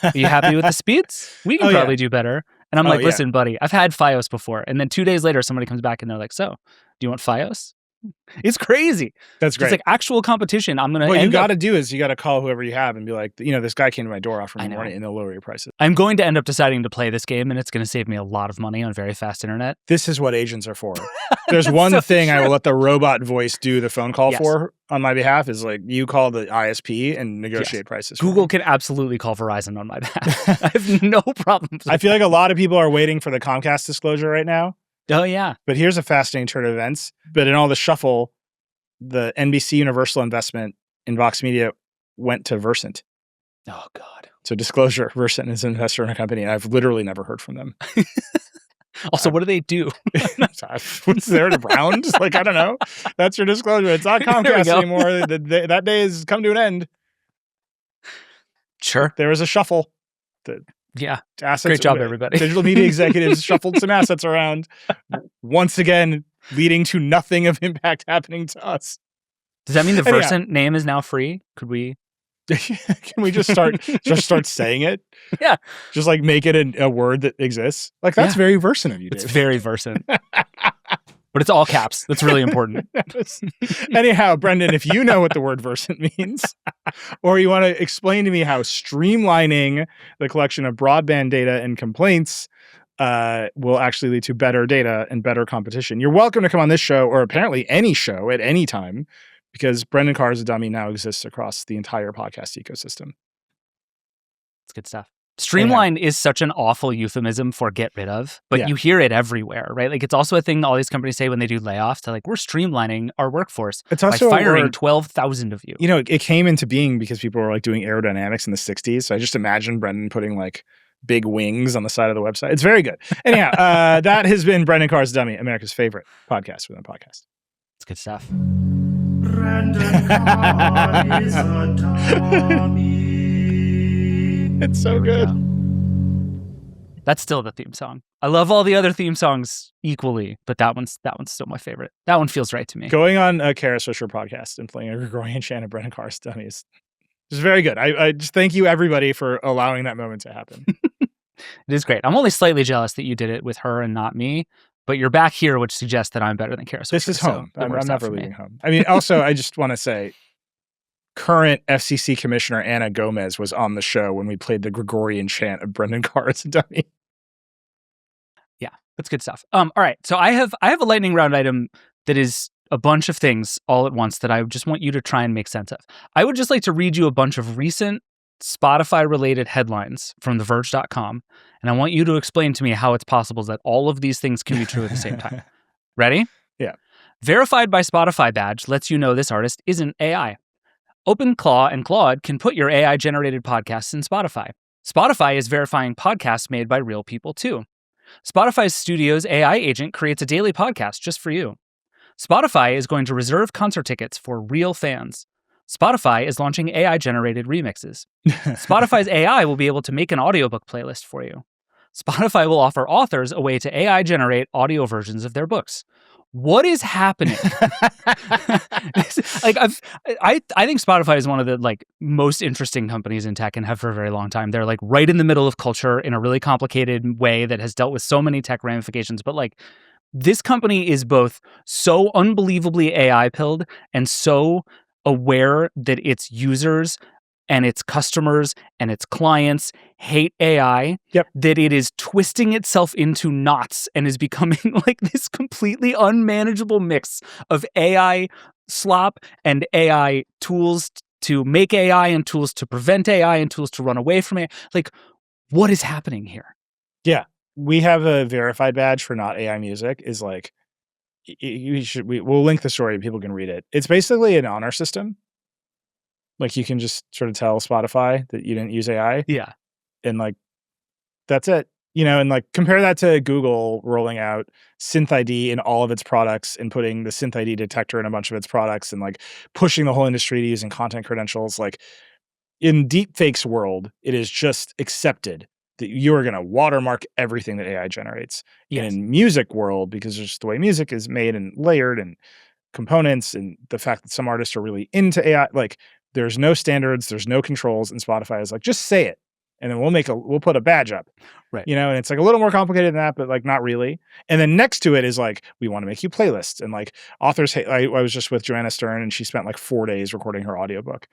Are you happy with the speeds? We can probably do better. And I'm like, listen, buddy, I've had FiOS before. And then 2 days later, somebody comes back and they're like, so do you want FiOS? It's crazy. That's great. It's like actual competition. What you got to do is you got to call whoever you have and be like, this guy came to my door offering me money and they'll lower your prices. I'm going to end up deciding to play this game and it's going to save me a lot of money on very fast internet. This is what agents are for. There's one thing I will let the robot voice do the phone call for on my behalf is like you call the ISP and negotiate prices. Google can absolutely call Verizon on my behalf. I have no problem. I feel like a lot of people are waiting for the Comcast disclosure right now. Oh, yeah. But here's a fascinating turn of events. But in all the shuffle, the NBC Universal investment in Vox Media went to Versant. Oh, God. So disclosure, Versant is an investor in a company, and I've literally never heard from them. Also, what do they do? What's there to Brown? Like, I don't know. That's your disclosure. It's not Comcast anymore. That day has come to an end. Sure. There was a shuffle. Yeah. Assets, Great job, everybody. Digital media executives shuffled some assets around, once again, leading to nothing of impact happening to us. Does that mean the Versant name is now free? Could we? Can we just start saying it? Yeah. Just like make it a word that exists. Like that's very Versant of you, Dave. It's very Versant. But it's all caps. That's really important. Anyhow, Brendan, if you know what the word Versant means, or you want to explain to me how streamlining the collection of broadband data and complaints will actually lead to better data and better competition, you're welcome to come on this show, or apparently any show at any time, because Brendan Carr is a Dummy now exists across the entire podcast ecosystem. It's good stuff. Streamline is such an awful euphemism for get rid of, but you hear it everywhere, right? Like it's also a thing all these companies say when they do layoffs. They're like, we're streamlining our workforce it's also by firing 12,000 of you. You know, it came into being because people were like doing aerodynamics in the 60s. So I just imagine Brendan putting like big wings on the side of the website. It's very good. Anyhow, that has been Brendan Carr's Dummy, America's favorite podcast within a podcast. It's good stuff. Brendan Carr is a dummy. It's so good. That's still the theme song. I love all the other theme songs equally, but that one's still my favorite. That one feels right to me. Going on a Kara Swisher podcast and playing a Gregorian chant of Brendan Carr's Dummies is very good. I just thank you everybody for allowing that moment to happen. It is great. I'm only slightly jealous that you did it with her and not me, but you're back here, which suggests that I'm better than Kara Swisher. This is home. I'm never leaving home. I mean, also, I just want to say, current FCC Commissioner Anna Gomez was on the show when we played the Gregorian chant of Brendan Carr as a dummy. Yeah, that's good stuff. All right, so I have a lightning round item that is a bunch of things all at once that I just want you to try and make sense of. I would just like to read you a bunch of recent Spotify-related headlines from theverge.com, and I want you to explain to me how it's possible that all of these things can be true at the same time. Ready? Yeah. Verified by Spotify badge lets you know this artist isn't AI. OpenClaw and Claude can put your AI-generated podcasts in Spotify. Spotify is verifying podcasts made by real people, too. Spotify's Studio's AI agent creates a daily podcast just for you. Spotify is going to reserve concert tickets for real fans. Spotify is launching AI-generated remixes. Spotify's AI will be able to make an audiobook playlist for you. Spotify will offer authors a way to AI-generate audio versions of their books. What is happening? I think Spotify is one of the most interesting companies in tech and have for a very long time. They're like right in the middle of culture in a really complicated way that has dealt with so many tech ramifications. But this company is both so unbelievably AI pilled and so aware that its users and its customers and its clients hate AI, that it is twisting itself into knots and is becoming like this completely unmanageable mix of AI slop and AI tools to make AI and tools to prevent AI and tools to run away from it. What is happening here? Yeah. We have a verified badge for not AI music is we'll link the story and people can read it. It's basically an honor system. You can just sort of tell Spotify that you didn't use AI. Yeah. And that's it. And compare that to Google rolling out Synth ID in all of its products and putting the Synth ID detector in a bunch of its products and pushing the whole industry to using content credentials. In Deepfake's world, it is just accepted that you are going to watermark everything that AI generates. Yes. In music world, because it's just the way music is made and layered and components and the fact that some artists are really into AI, there's no standards, there's no controls, and Spotify is just say it, and then we'll put a badge up, right? And it's a little more complicated than that, but not really. And then next to it is we want to make you playlists, and authors hate. I was just with Joanna Stern, and she spent 4 days recording her audiobook.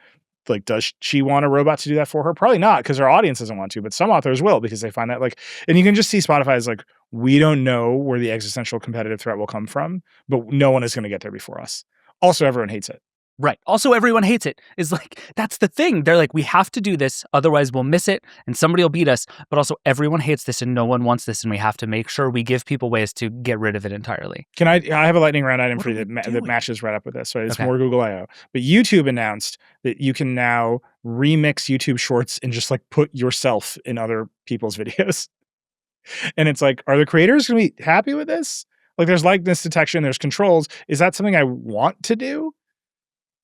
Does she want a robot to do that for her? Probably not, because her audience doesn't want to, but some authors will because they find that and you can just see Spotify is we don't know where the existential competitive threat will come from, but no one is going to get there before us. Also, everyone hates it. Right. Also, everyone hates it. Is that's the thing. They're we have to do this, otherwise we'll miss it and somebody will beat us. But also everyone hates this and no one wants this, and we have to make sure we give people ways to get rid of it entirely. I have a lightning round item for you that matches right up with this. So it's more Google I/O. But YouTube announced that you can now remix YouTube Shorts and just put yourself in other people's videos. And it's are the creators going to be happy with this? There's likeness detection, there's controls. Is that something I want to do?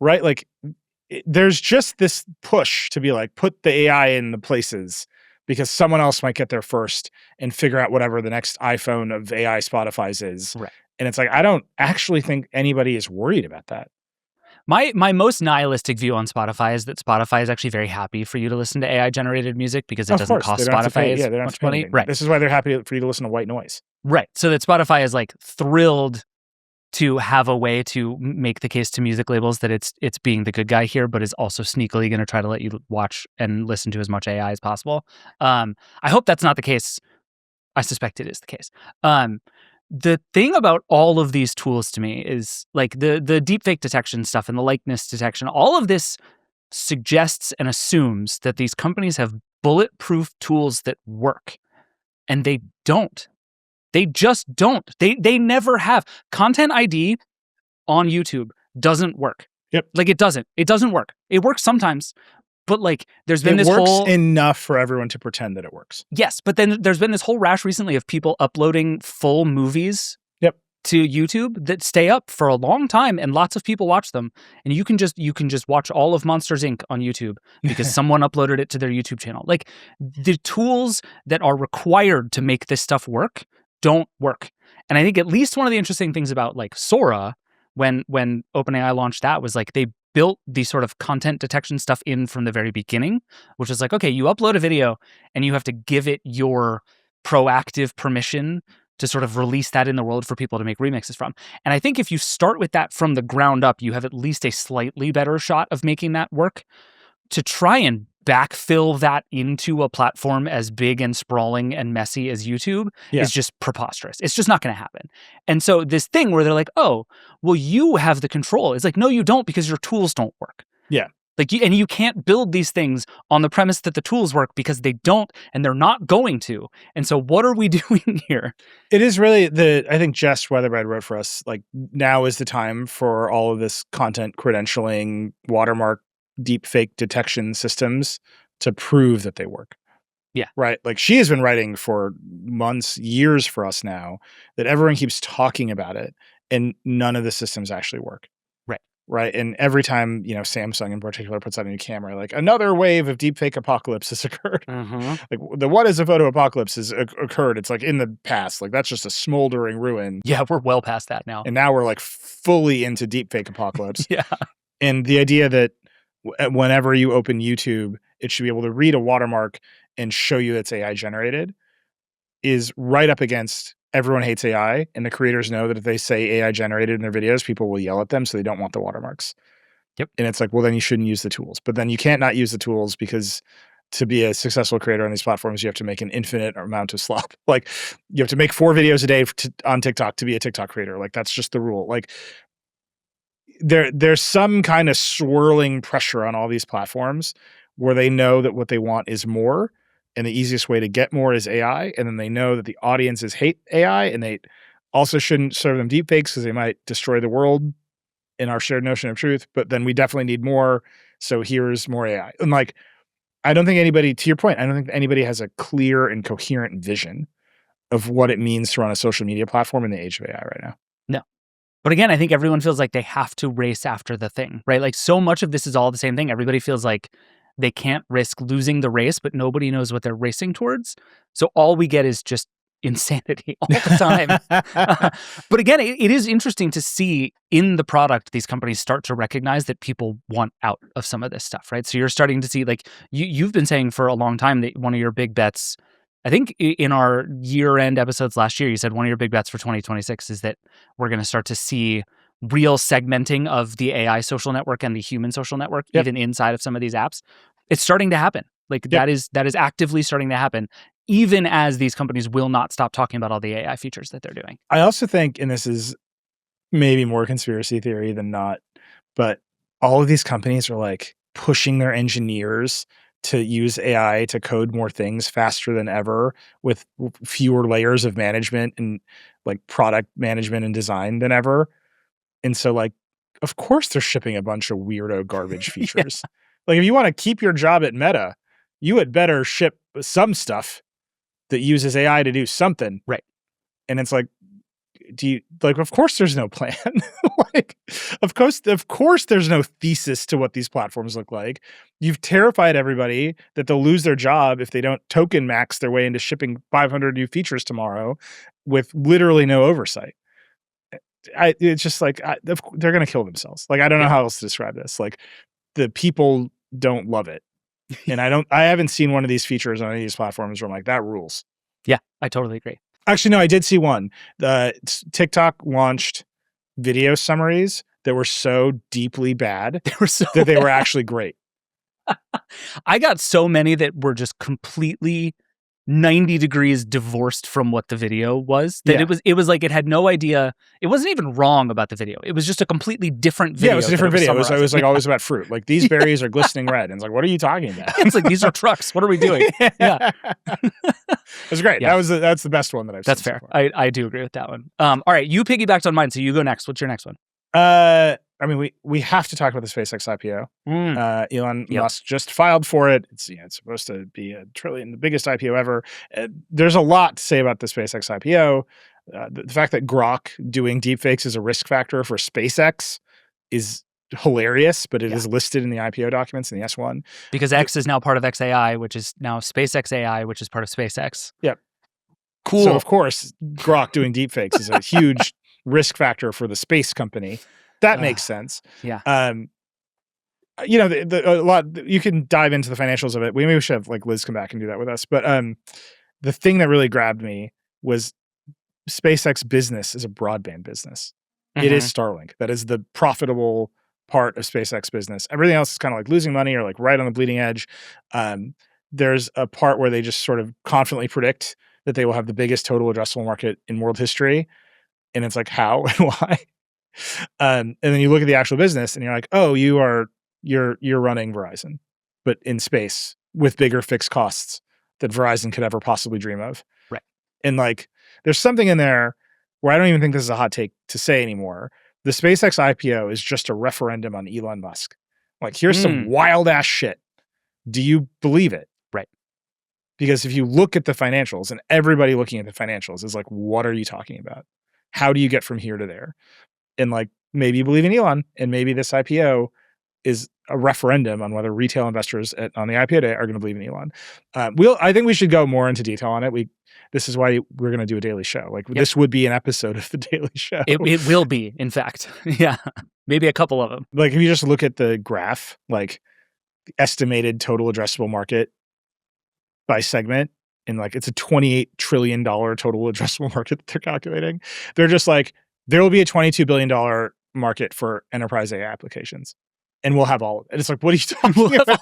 Right? There's just this push to be put the AI in the places because someone else might get there first and figure out whatever the next iPhone of AI Spotify's is. Right. And it's like, I don't actually think anybody is worried about that. My most nihilistic view on Spotify is that Spotify is actually very happy for you to listen to AI generated music because it Of doesn't course, cost they don't have to Spotify pay- as they don't have much to pay money. anything. Right. This is why they're happy for you to listen to white noise. Right. So that Spotify is like thrilled to have a way to make the case to music labels that it's being the good guy here, but is also sneakily going to try to let you watch and listen to as much AI as possible. I hope that's not the case. I suspect it is the case. The thing about all of these tools to me is like the deepfake detection stuff and the likeness detection, all of this suggests and assumes that these companies have bulletproof tools that work. And they don't. They just don't. They never have. Content ID on YouTube doesn't work. Yep. Like it doesn't. It doesn't work. It works sometimes. But like there's been It this works whole enough for everyone to pretend that it works. Yes, but then there's been this whole rash recently of people uploading full movies to YouTube that stay up for a long time and lots of people watch them. And you can just watch all of Monsters Inc. on YouTube because someone uploaded it to their YouTube channel. Like the tools that are required to make this stuff work don't work. And I think at least one of the interesting things about like Sora, when OpenAI launched that, was like they built the sort of content detection stuff in from the very beginning, which is like, okay, you upload a video and you have to give it your proactive permission to sort of release that in the world for people to make remixes from. And I think if you start with that from the ground up, you have at least a slightly better shot of making that work. To try and backfill that into a platform as big and sprawling and messy as YouTube is just preposterous. It's just not going to happen. And so this thing where they're like, oh, well, you have the control. It's like, no, you don't, because your tools don't work. Yeah. Like, and you can't build these things on the premise that the tools work because they don't, and they're not going to. And so what are we doing here? It is really I think Jess Weatherbed wrote for us, like, now is the time for all of this content credentialing, watermark, deepfake detection systems to prove that they work. Yeah. Right. Like she has been writing for months, years for us now that everyone keeps talking about it and none of the systems actually work. Right. And every time, Samsung in particular puts out a new camera, like another wave of deepfake apocalypse has occurred. Like the what is a photo apocalypse has occurred. It's like in the past, like that's just a smoldering ruin. Yeah, we're well past that now. And now we're like fully into deepfake apocalypse. Yeah. And the idea that whenever you open YouTube, it should be able to read a watermark and show you it's AI generated is right up against everyone hates AI, and the creators know that if they say AI generated in their videos, people will yell at them, so they don't want the watermarks. Yep. And it's like, well, then you shouldn't use the tools. But then you can't not use the tools because to be a successful creator on these platforms, you have to make an infinite amount of slop. Like you have to make 4 videos a day on TikTok to be a TikTok creator. Like that's just the rule. Like there's some kind of swirling pressure on all these platforms where they know that what they want is more. And the easiest way to get more is AI. And then they know that the audiences hate AI and they also shouldn't serve them deepfakes because they might destroy the world in our shared notion of truth. But then we definitely need more. So here's more AI. And like, I don't think anybody, to your point, I don't think anybody has a clear and coherent vision of what it means to run a social media platform in the age of AI right now. No. But again, I think everyone feels like they have to race after the thing, right? Like so much of this is all the same thing. Everybody feels like they can't risk losing the race, but nobody knows what they're racing towards. So all we get is just insanity all the time. But again, it is interesting to see in the product, these companies start to recognize that people want out of some of this stuff, right? So you're starting to see, like, you've been saying for a long time that one of your big bets, I think in our year-end episodes last year, you said one of your big bets for 2026 is that we're going to start to see real segmenting of the AI social network and the human social network, even inside of some of these apps. It's starting to happen. Like that is actively starting to happen, even as these companies will not stop talking about all the AI features that they're doing. I also think, and this is maybe more conspiracy theory than not, but all of these companies are like pushing their engineers to use AI to code more things faster than ever with fewer layers of management and like product management and design than ever. And so like, of course they're shipping a bunch of weirdo garbage features. Like if you want to keep your job at Meta, you had better ship some stuff that uses AI to do something. Right. And it's like, do you like? Of course, there's no plan. Like, of course, there's no thesis to what these platforms look like. You've terrified everybody that they'll lose their job if they don't token max their way into shipping 500 new features tomorrow, with literally no oversight. It's just like they're going to kill themselves. Like, I don't know how else to describe this. Like, the people don't love it, and I haven't seen one of these features on any of these platforms where I'm like, that rules. Yeah, I totally agree. Actually, no, I did see one. TikTok launched video summaries that were so deeply bad that they were actually great. I got so many that were just completely 90 degrees divorced from what the video was, that it was like it had no idea. It wasn't even wrong about the video. It was just a completely different video. Yeah, it was a different video. It was like always about fruit. Like, these berries are glistening red. And it's like, what are you talking about? It's like, these are trucks. What are we doing? Yeah. It was great. Yeah. That's the best one that I've seen. That's fair. So I do agree with that one. All right, you piggybacked on mine, so you go next. What's your next one? I mean, we have to talk about the SpaceX IPO. Elon Musk just filed for it. It's supposed to be $1 trillion, the biggest IPO ever. There's a lot to say about the SpaceX IPO. The fact that Grok doing deepfakes is a risk factor for SpaceX is hilarious, but it is listed in the IPO documents in the S1. Because X is now part of XAI, which is now SpaceX AI, which is part of SpaceX. Yep. Cool. So, of course, Grok doing deepfakes is a huge risk factor for the space company. That makes sense. Yeah. You know, a lot. You can dive into the financials of it. Maybe we should have like Liz come back and do that with us. But the thing that really grabbed me was SpaceX business is a broadband business. Mm-hmm. It is Starlink. That is the profitable part of SpaceX business. Everything else is kind of like losing money or like right on the bleeding edge. There's a part where they just sort of confidently predict that they will have the biggest total addressable market in world history. And it's like, how and why? And then you look at the actual business and you're like, oh, you're running Verizon, but in space with bigger fixed costs that Verizon could ever possibly dream of. Right. And like, there's something in there where I don't even think this is a hot take to say anymore. The SpaceX IPO is just a referendum on Elon Musk. Like, here's some wild ass shit. Do you believe it? Right. Because if you look at the financials, and everybody looking at the financials is like, what are you talking about? How do you get from here to there? And like, maybe you believe in Elon, and maybe this IPO is a referendum on whether retail investors on the IPO day are going to believe in Elon. I think we should go more into detail on it. This is why we're going to do a daily show. Like, this would be an episode of the Daily Show. It will be, in fact. Yeah. Maybe a couple of them. Like, if you just look at the graph, like the estimated total addressable market by segment, and like it's a $28 trillion total addressable market that they're calculating. They're just like, there will be a $22 billion market for enterprise AI applications, and we'll have all of it. And it's like, what are you talking about?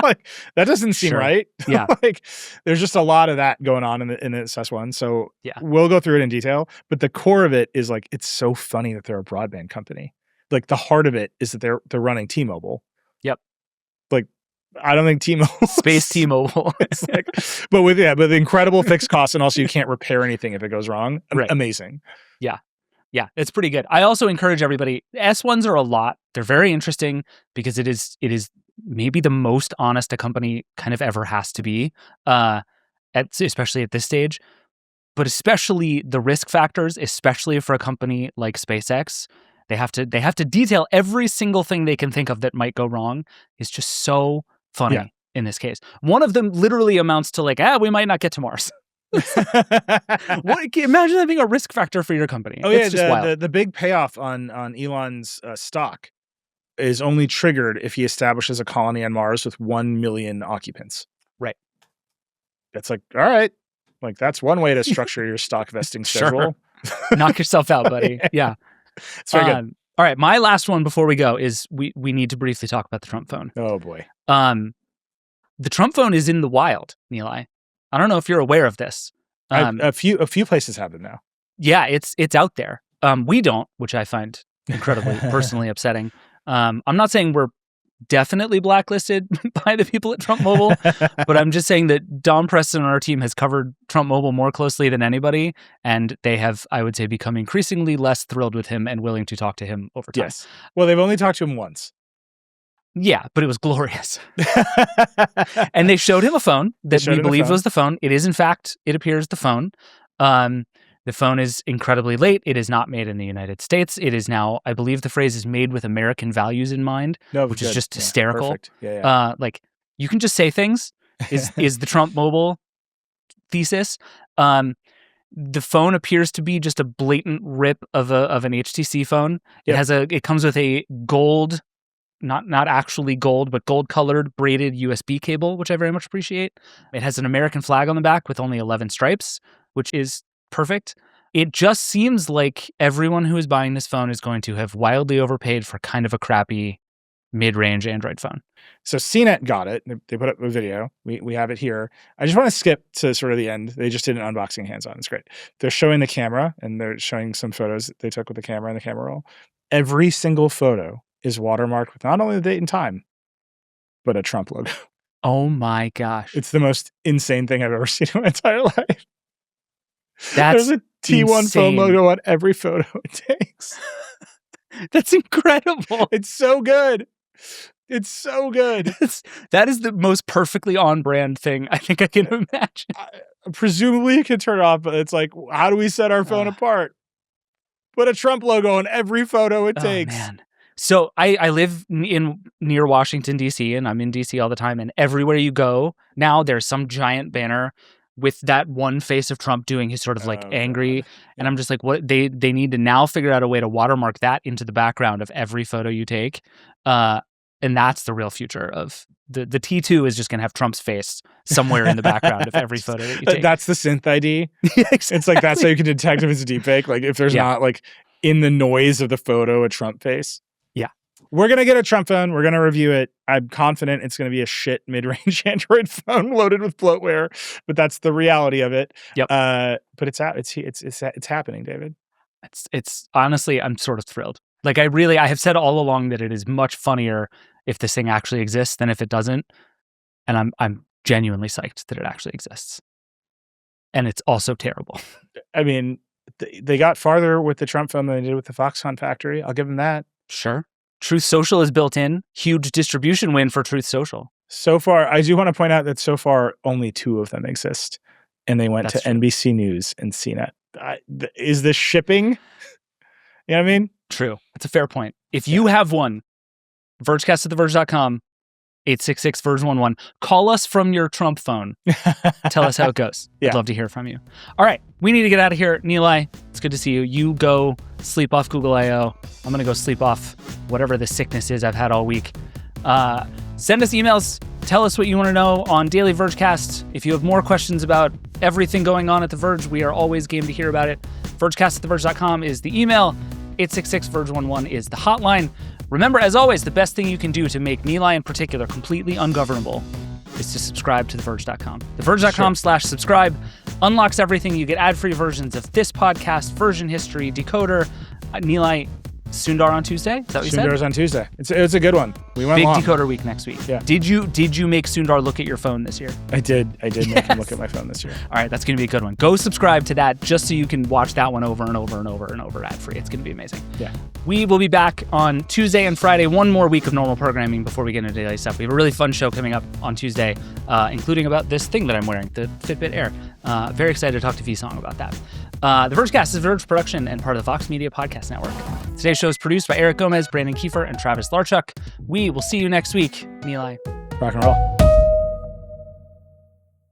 Like, that doesn't seem right. Yeah. Like, there's just a lot of that going on in the S1. So we'll go through it in detail. But the core of it is like, it's so funny that they're a broadband company. Like, the heart of it is that they're running T-Mobile. Yep. Like, I don't think T-Mobile. Space T-Mobile. It's like, but with the incredible fixed costs, and also you can't repair anything if it goes wrong. Right. Amazing. Yeah. Yeah, it's pretty good. I also encourage everybody, S1s are a lot. They're very interesting because it is maybe the most honest a company kind of ever has to be, especially at this stage. But especially the risk factors, especially for a company like SpaceX, they have to detail every single thing they can think of that might go wrong. Is just so funny in this case. One of them literally amounts to like, we might not get to Mars. Imagine that being a risk factor for your company. Oh, it's just wild. The big payoff on Elon's stock is only triggered if he establishes a colony on Mars with 1 million occupants. Right. That's like, all right. Like, that's one way to structure your stock vesting schedule. Knock yourself out, buddy. Yeah. It's very good. All right. My last one before we go is we need to briefly talk about the Trump phone. Oh, boy. The Trump phone is in the wild, Nilay. I don't know if you're aware of this. A few places have them now. Yeah, it's out there. We don't, which I find incredibly personally upsetting. I'm not saying we're definitely blacklisted by the people at Trump Mobile, but I'm just saying that Don Preston on our team has covered Trump Mobile more closely than anybody, and they have, I would say, become increasingly less thrilled with him and willing to talk to him over time. Yes. Well, they've only talked to him once. Yeah, but it was glorious. And they showed him a phone that we believed was the phone. It is, in fact, it appears the phone. The phone is incredibly late. It is not made in the United States. It is now, I believe the phrase is made with American values in mind, which is just hysterical. Perfect. Yeah. Like, you can just say things is the Trump mobile thesis. The phone appears to be just a blatant rip of an HTC phone. Yep. It comes with a gold, not actually gold, but gold colored braided USB cable, which I very much appreciate. It has an American flag on the back with only 11 stripes, which is perfect. It just seems like everyone who is buying this phone is going to have wildly overpaid for kind of a crappy mid-range Android phone. So CNET got it. They put up a video. We have it here. I just want to skip to sort of the end. They just did an unboxing hands-on. It's great. They're showing the camera, and they're showing some photos that they took with the camera and the camera roll. Every single photo is watermarked with not only the date and time, but a Trump logo. Oh my gosh. It's the most insane thing I've ever seen in my entire life. That's There's a T1 phone logo on every photo it takes. That's incredible. It's so good. It's so good. That is the most perfectly on-brand thing I think I can imagine. Presumably it can turn off, but it's like, how do we set our phone apart? Put a Trump logo on every photo it takes. Man. So I live near Washington, D.C., and I'm in D.C. all the time, and everywhere you go, now there's some giant banner with that one face of Trump doing his sort of like angry, God. And I'm just like, what they need to now figure out a way to watermark that into the background of every photo you take. And that's the real future of the T2 is just going to have Trump's face somewhere in the background of every photo that you take. That's the synth ID. Yeah, exactly. It's like, that's how you can detect if it's a deepfake. Like if there's not like in the noise of the photo, a Trump face. Yeah. We're going to get a Trump phone. We're going to review it. I'm confident it's going to be a shit mid-range Android phone loaded with bloatware, but that's the reality of it. Yep. But it's out. It's happening, David. It's honestly, I'm sort of thrilled. Like I have said all along that it is much funnier if this thing actually exists than if it doesn't. And I'm genuinely psyched that it actually exists. And it's also terrible. I mean, they got farther with the Trump phone than they did with the Foxconn factory. I'll give them that. Sure. Truth Social is built in. Huge distribution win for Truth Social. So far, I do want to point out that so far only 2 of them exist. And they went to true. NBC News and CNET. Is this shipping? You know what I mean? True. That's a fair point. If you have one, Vergecast at theverge.com, 866-VERGE11. Call us from your Trump phone. Tell us how it goes. Yeah. I'd love to hear from you. All right. We need to get out of here. Nilay, it's good to see you. You go sleep off Google I.O. I'm going to go sleep off whatever the sickness is I've had all week. Send us emails. Tell us what you want to know on Daily Vergecast. If you have more questions about everything going on at The Verge, we are always game to hear about it. Vergecast at theverge.com is the email. 866-VERGE11 is the hotline. Remember, as always, the best thing you can do to make Nilay in particular completely ungovernable is to subscribe to theverge.com. Theverge.com/subscribe unlocks everything. You get ad-free versions of this podcast, version history, decoder. Nilay, Sundar on Tuesday? Is that what you said? Sundar's on Tuesday. It's a good one. We went Big long. decoder week next week. Yeah. Did you make Sundar look at your phone this year? I did make him look at my phone this year. All right, that's going to be a good one. Go subscribe to that just so you can watch that one over and over and over and over ad-free. It's going to be amazing. Yeah. We will be back on Tuesday and Friday, one more week of normal programming before we get into daily stuff. We have a really fun show coming up on Tuesday, including about this thing that I'm wearing, the Fitbit Air. Very excited to talk to V-Song about that. The Vergecast is Verge production and part of the Vox Media Podcast Network. Today's show is produced by Eric Gomez, Brandon Kiefer, and Travis Larchuk. We will see you next week. Nilay. Rock and roll.